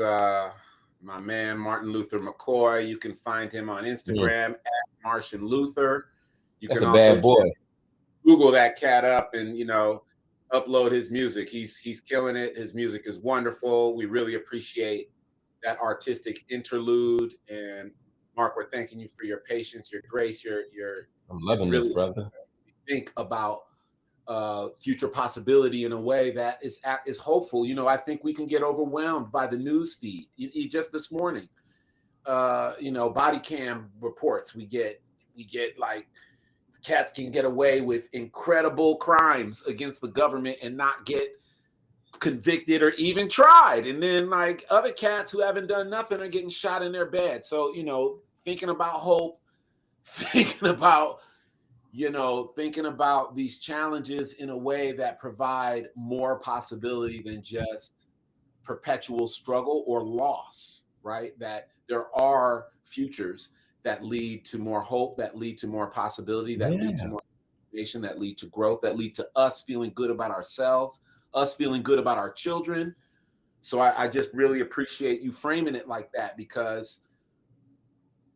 my man, Martin Luther McCoy. You can find him on Instagram at Martian Luther. You That's can a also bad boy. Google that cat up and, upload his music. He's killing it. His music is wonderful. We really appreciate that artistic interlude. And Mark, we're thanking you for your patience, your grace, your I'm loving this, brother. think about future possibility in a way that is hopeful. I think we can get overwhelmed by the news feed. Just this morning, body cam reports we get like cats can get away with incredible crimes against the government and not get convicted or even tried, and then like other cats who haven't done nothing are getting shot in their bed. So thinking about hope, thinking about these challenges in a way that provide more possibility than just perpetual struggle or loss, right? That there are futures that lead to more hope, that lead to more possibility, that lead to more nation, that lead to growth, that lead to us feeling good about ourselves, us feeling good about our children. So I just really appreciate you framing it like that, because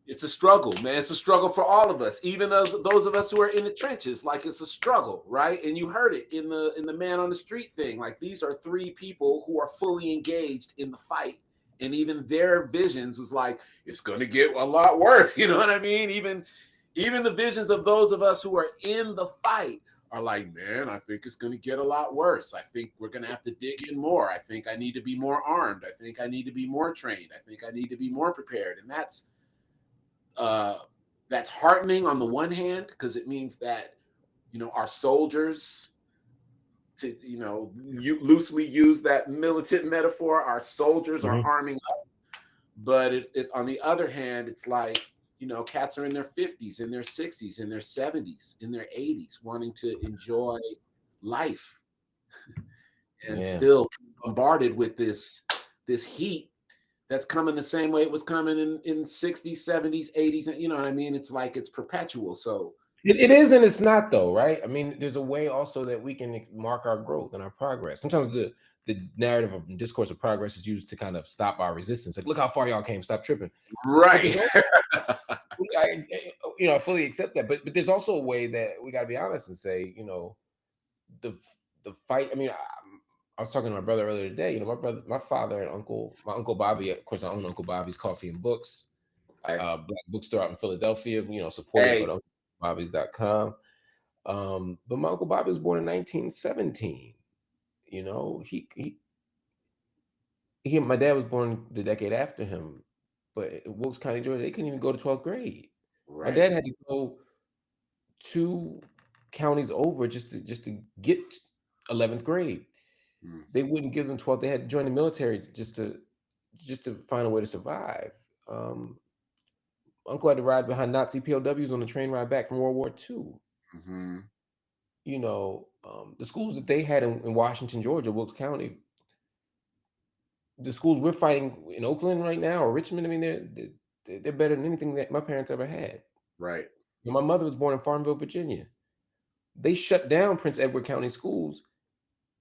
it's a struggle, man. It's a struggle for all of us, even those of us who are in the trenches. Like, it's a struggle, right? And you heard it in the man on the street thing. Like, these are three people who are fully engaged in the fight, and even their visions was like, it's going to get a lot worse. You know what I mean? Even the visions of those of us who are in the fight are like, man, I think it's going to get a lot worse. I think we're going to have to dig in more. I think I need to be more armed. I think I need to be more trained. I think I need to be more prepared. And that's heartening on the one hand, because it means that our soldiers, to you loosely use that militant metaphor, our soldiers are arming up. But it on the other hand, it's like cats are in their 50s, in their 60s, in their 70s, in their 80s, wanting to enjoy life and still bombarded with this heat that's coming the same way it was coming in 60s, 70s, 80s. You know what I mean? It's like it's perpetual. So It is and it's not though, right? I mean, there's a way also that we can mark our growth and our progress. Sometimes the narrative of discourse of progress is used to kind of stop our resistance. Like, look how far y'all came, stop tripping. right. I fully accept that. But there's also a way that we got to be honest and say, the fight. I mean, I was talking to my brother earlier today. My father and my uncle Bobby. Of course, I own Uncle Bobby's Coffee and Books, black bookstore out in Philadelphia. Support it, go to unclebobbies.com. But my Uncle Bobby was born in 1917. My dad was born the decade after him, but in Wilkes County, Georgia, they couldn't even go to 12th grade. Right. My dad had to go 2 counties over just to get 11th grade. They wouldn't give them 12th. They had to join the military just to find a way to survive. Uncle had to ride behind Nazi POWs on the train ride back from World War II. Mm-hmm. The schools that they had in Washington, Georgia, Wilkes County, the schools we're fighting in Oakland right now or Richmond, I mean, they're better than anything that my parents ever had. Right. My mother was born in Farmville, Virginia. They shut down Prince Edward County schools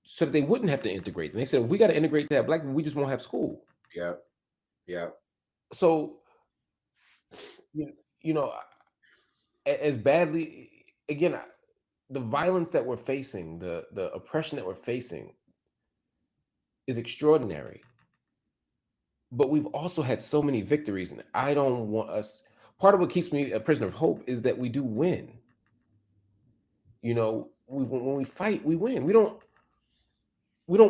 so that they wouldn't have to integrate. And they said, if we got to integrate that black people, we just won't have school. Yep. Yep. So, as badly, again, the violence that we're facing, the oppression that we're facing is extraordinary. But we've also had so many victories, and I don't want us. Part of what keeps me a prisoner of hope is that we do win. When we fight, we win. We don't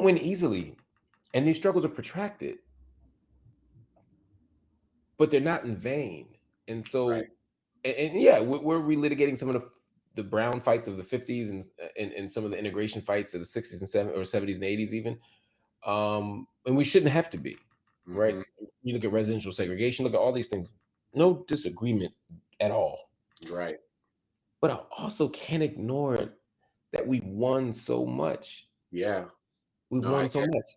win easily, and these struggles are protracted, but they're not in vain. And so, right. and yeah, we're relitigating some of the Brown fights of the 50s and some of the integration fights of the 60s and 70s and 80s even. And we shouldn't have to be, right? You look at residential segregation, look at all these things. No disagreement at all. Right. But I also can't ignore that we've won so much. Yeah. We've won so much.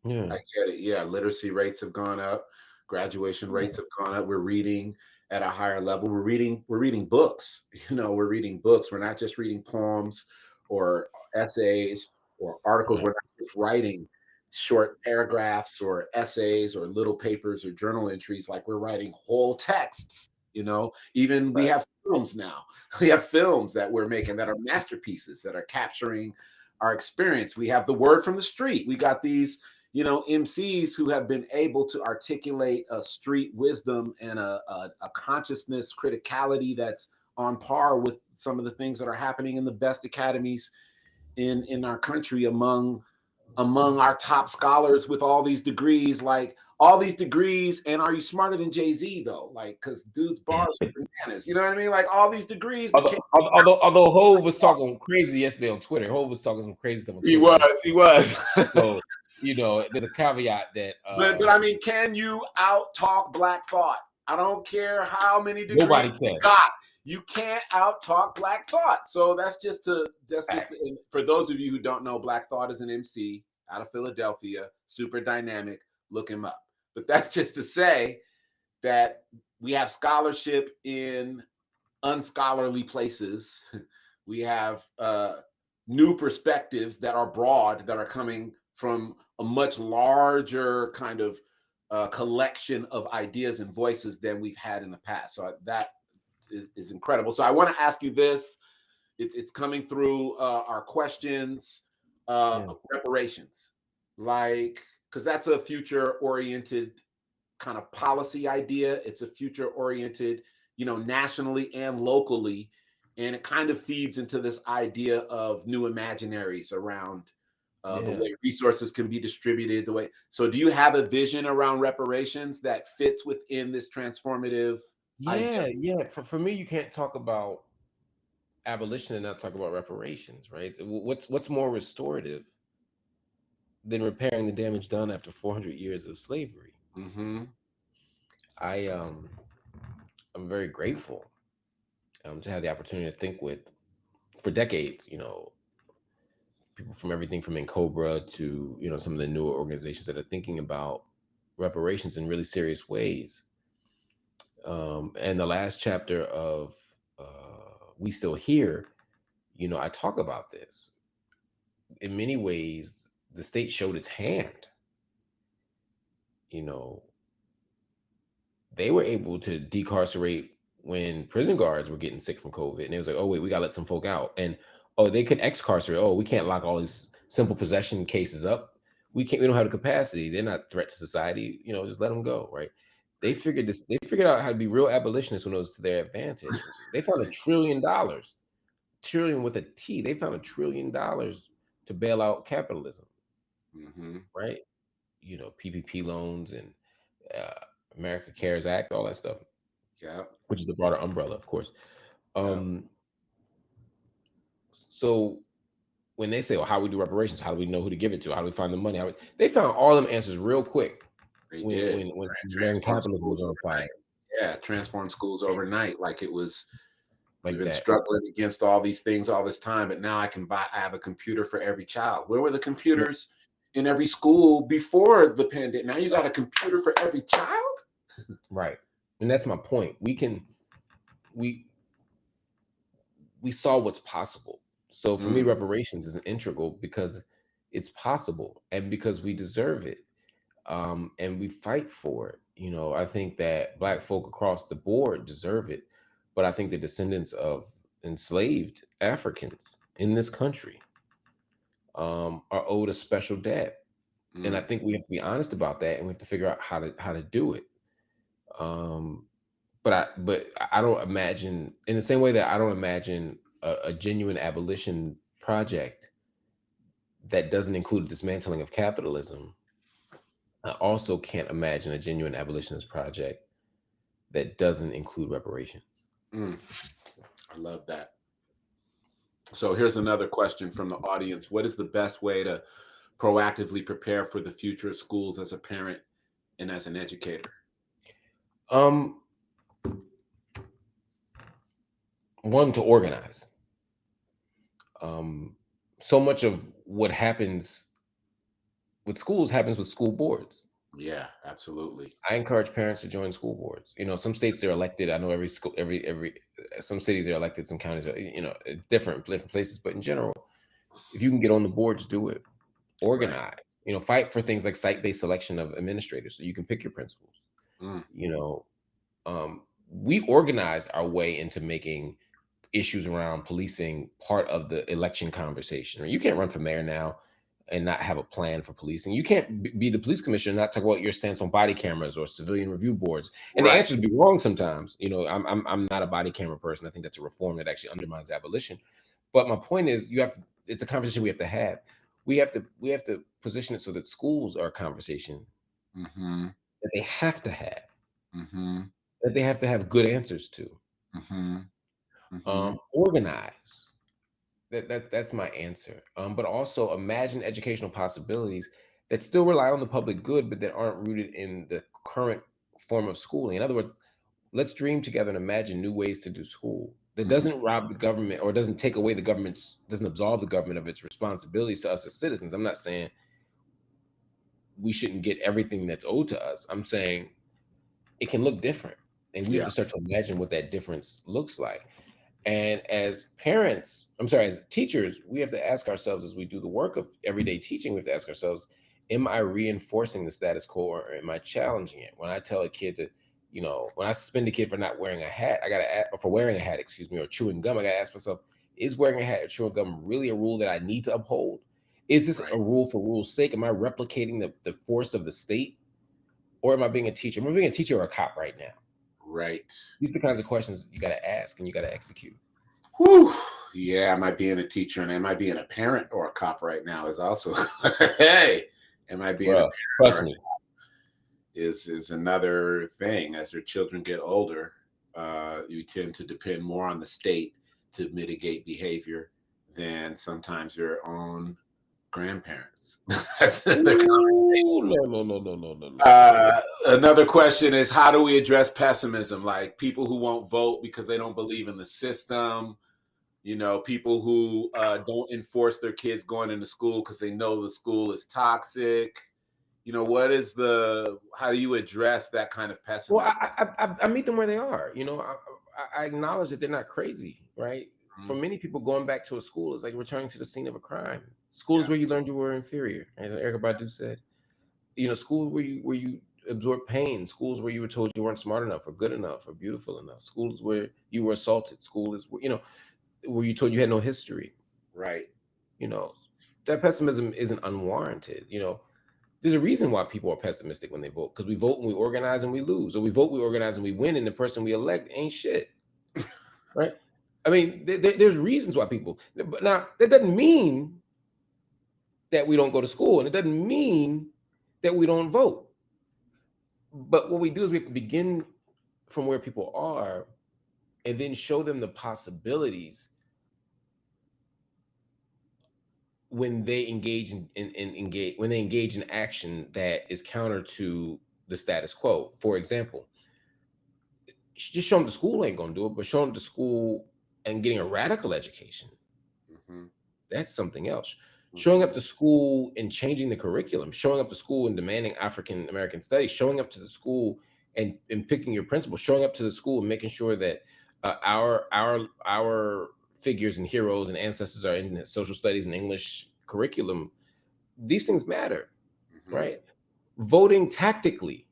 Yeah. I get it. Yeah. Literacy rates have gone up. Graduation rates have gone up. We're reading at a higher level. We're reading books. We're reading books. We're not just reading poems or essays or articles. We're not just writing short paragraphs or essays or little papers or journal entries. Like, we're writing whole texts. Even we have films now. We have films that we're making that are masterpieces that are capturing our experience. We have the word from the street. We got these MCs who have been able to articulate a street wisdom and a consciousness criticality that's on par with some of the things that are happening in the best academies in our country among our top scholars with all these degrees, and are you smarter than Jay-Z though? Like, because dude's bars are bananas. You know what I mean? Like, all these degrees. Although Hov was talking crazy yesterday on Twitter. Hov was talking some crazy stuff on Twitter. He was. So, there's a caveat that. But I mean, can you out-talk Black thought? I don't care how many degrees nobody can. you got. You can't out-talk Black thought. So that's just for those of you who don't know, Black Thought is an MC out of Philadelphia, super dynamic. Look him up. But that's just to say that we have scholarship in unscholarly places. We have new perspectives that are broad, that are coming from a much larger kind of collection of ideas and voices than we've had in the past. So that is incredible. So I want to ask you this. It's coming through our questions, reparations, because that's a future-oriented kind of policy idea. It's a future-oriented, nationally and locally, and it kind of feeds into this idea of new imaginaries around the way resources can be distributed. So do you have a vision around reparations that fits within this transformative idea? Yeah. For me, you can't talk about abolition and not talk about reparations, right? What's more restorative than repairing the damage done after 400 years of slavery? I'm very grateful to have the opportunity to think for decades, people from everything from Cobra to some of the newer organizations that are thinking about reparations in really serious ways. And the last chapter of We Still Here, you know, I talk about this. In many ways, the state showed its hand. You know, they were able to decarcerate when prison guards were getting sick from COVID. And it was like, oh, wait, we got to let some folk out. And, oh, they could excarcerate. Oh, we can't lock all these simple possession cases up. We don't have the capacity. They're not a threat to society. You know, just let them go, right? They figured out how to be real abolitionists when it was to their advantage. They found $1 trillion, trillion with a T. They found $1 trillion to bail out capitalism, right? You know, PPP loans and America Cares Act, all that stuff. Yeah. Which is the broader umbrella, of course. So when they say, well, how we do reparations, how do we know who to give it to? How do we find the money? They found all them answers real quick when American capitalism was on fire. Yeah, transform schools overnight. Like it was, like we've been that. struggling against all these things all this time, but now I have a computer for every child. Where were the computers in every school before the pandemic? Now you got a computer for every child? Right. And that's my point. We saw what's possible. So for me, reparations is an integral because it's possible and because we deserve it. And we fight for it. You know, I think that Black folk across the board deserve it. But I think the descendants of enslaved Africans in this country are owed a special debt. And I think we have to be honest about that, and we have to figure out how to do it. But I don't imagine, in the same way that I don't imagine a genuine abolition project that doesn't include a dismantling of capitalism. I also can't imagine a genuine abolitionist project that doesn't include reparations. I love that. So here's another question from the audience. What is the best way to proactively prepare for the future of schools as a parent and as an educator? One, to organize. So much of what happens with schools happens with school boards. Yeah, absolutely. I encourage parents to join school boards. You know, some states they're elected. I know every school, some cities are elected, some counties are, you know, different places. But in general, if you can get on the boards, do it. Organize. Right. You know, fight for things like site-based selection of administrators, so you can pick your principals. You know, we organized our way into making issues around policing part of the election conversation. You can't run for mayor now and not have a plan for policing. You can't be the police commissioner and not talk about your stance on body cameras or civilian review boards. And the answers be wrong sometimes. You know, I'm not a body camera person. I think that's a reform that actually undermines abolition. But my point is, it's a conversation we have to have. We have to position it so that schools are a conversation that they have to have, that they have to have good answers to. Organize. That's my answer. But also imagine educational possibilities that still rely on the public good, but that aren't rooted in the current form of schooling. In other words, let's dream together and imagine new ways to do school that doesn't rob the government or doesn't take away doesn't absolve the government of its responsibilities to us as citizens. I'm not saying we shouldn't get everything that's owed to us. I'm saying it can look different, and we have to start to imagine what that difference looks like. And as as teachers, we have to ask ourselves, as we do the work of everyday teaching, we have to ask ourselves, am I reinforcing the status quo or am I challenging it? When I tell a kid to, you know, when I suspend a kid for not wearing a hat, for wearing a hat, or chewing gum, I got to ask myself, is wearing a hat or chewing gum really a rule that I need to uphold? Is this a rule for rule's sake? Am I replicating the force of the state? Or am I being a teacher? Am I being a teacher or a cop right now? Right. These are the kinds of questions you got to ask and you got to execute. Whew. Yeah, am I being a teacher and am I being a parent or a cop right now is also, hey, am I being a parent trust me. Is another thing. As your children get older, you tend to depend more on the state to mitigate behavior than sometimes your own grandparents. That's another conversation. No. Another question is, how do we address pessimism? Like people who won't vote because they don't believe in the system, you know, people who don't enforce their kids going into school because they know the school is toxic, You know, what is how do you address that kind of pessimism? Well, I meet them where they are. You know, I acknowledge that they're not crazy, right? For many people, going back to a school is like returning to the scene of a crime. School is where you learned you were inferior, as Erykah Badu said. You know, schools where you absorb pain. Schools where you were told you weren't smart enough or good enough or beautiful enough. Schools where you were assaulted. School is where, you know, where you told you had no history. Right. You know, that pessimism isn't unwarranted. You know, there's a reason why people are pessimistic when they vote, because we vote and we organize and we lose, or we vote, we organize and we win, and the person we elect ain't shit. Right? I mean, there's reasons why people. But now that doesn't mean that we don't go to school, and it doesn't mean that we don't vote. But what we do is we have to begin from where people are, and then show them the possibilities when they engage in action that is counter to the status quo. For example, just show them the school ain't gonna do it, but show them the school and getting a radical education. That's something else. Showing up to school and changing the curriculum, showing up to school and demanding African American studies, showing up to the school and picking your principles, showing up to the school and making sure that our figures and heroes and ancestors are in the social studies and English curriculum. These things matter, right? Voting tactically,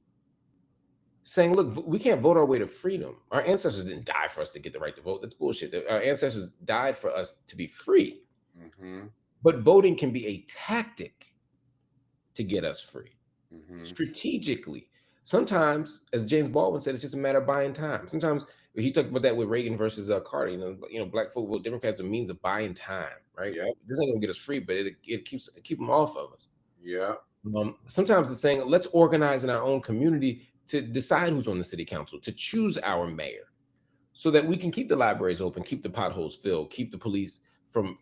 saying, look, we can't vote our way to freedom. Our ancestors didn't die for us to get the right to vote. That's bullshit. Our ancestors died for us to be free. But voting can be a tactic to get us free, strategically. Sometimes, as James Baldwin said, it's just a matter of buying time. Sometimes he talked about that with Reagan versus Carter. You know, black folk vote Democrats as a means of buying time, right? This ain't gonna get us free, but it keep them off of us. Sometimes it's saying, let's organize in our own community to decide who's on the city council, to choose our mayor, so that we can keep the libraries open, keep the potholes filled, keep the police from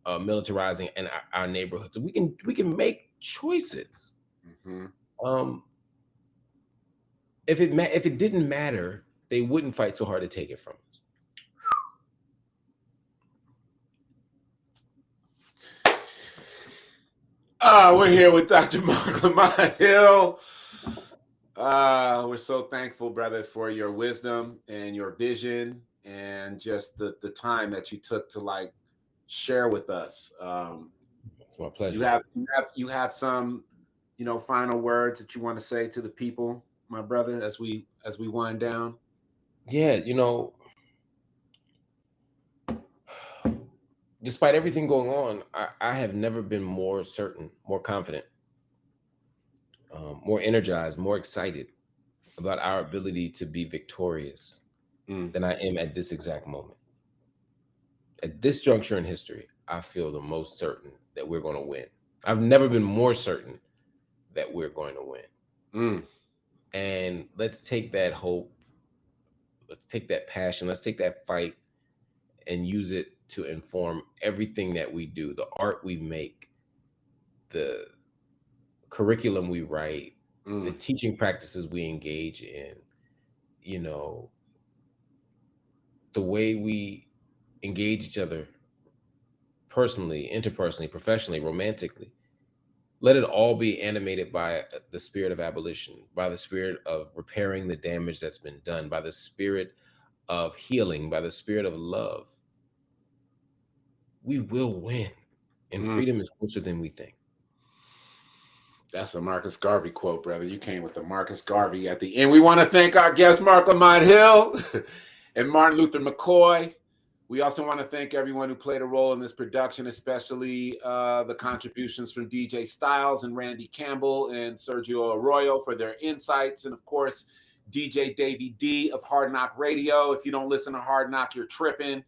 militarizing in our neighborhoods. So we can make choices. If it didn't matter, they wouldn't fight so hard to take it from us. We're here with Dr. Marc Lamont Hill. We're so thankful, brother, for your wisdom and your vision and just the time that you took to like share with us. It's my pleasure. You have some, you know, final words that you want to say to the people, my brother, as we wind down. Yeah, you know, despite everything going on, I have never been more certain, more confident, more energized, more excited about our ability to be victorious than I am at this exact moment. At this juncture in history, I feel the most certain that we're going to win. I've never been more certain that we're going to win. And let's take that hope, let's take that passion, let's take that fight and use it to inform everything that we do, the art we make, the curriculum we write, the teaching practices we engage in, you know, the way we engage each other personally, interpersonally, professionally, romantically. Let it all be animated by the spirit of abolition, by the spirit of repairing the damage that's been done, by the spirit of healing, by the spirit of love. We will win, and freedom is closer than we think. That's a Marcus Garvey quote, brother. You came with the Marcus Garvey at the end. We want to thank our guest, Marc Lamont Hill and Martin Luther McCoy. We also want to thank everyone who played a role in this production, especially the contributions from DJ Styles and Randy Campbell and Sergio Arroyo for their insights. And of course, DJ Davey D of Hard Knock Radio. If you don't listen to Hard Knock, you're tripping.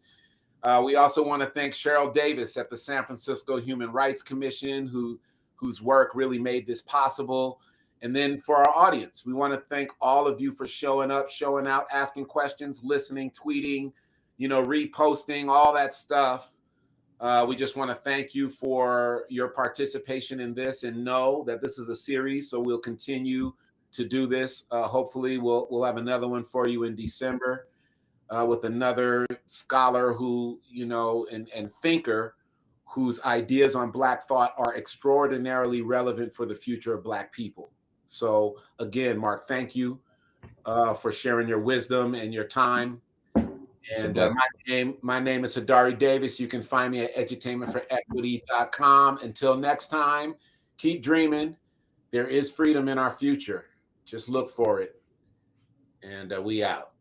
We also want to thank Cheryl Davis at the San Francisco Human Rights Commission, whose work really made this possible. And then for our audience, we want to thank all of you for showing up, showing out, asking questions, listening, tweeting, you know, reposting, all that stuff. We just want to thank you for your participation in this and know that this is a series. So we'll continue to do this. Hopefully we'll have another one for you in December with another scholar who, you know, and thinker whose ideas on Black thought are extraordinarily relevant for the future of Black people. So again, Marc, thank you for sharing your wisdom and your time. And my name is Hadari Davis. You can find me at edutainmentforequity.com. Until next time, keep dreaming. There is freedom in our future. Just look for it. And we out.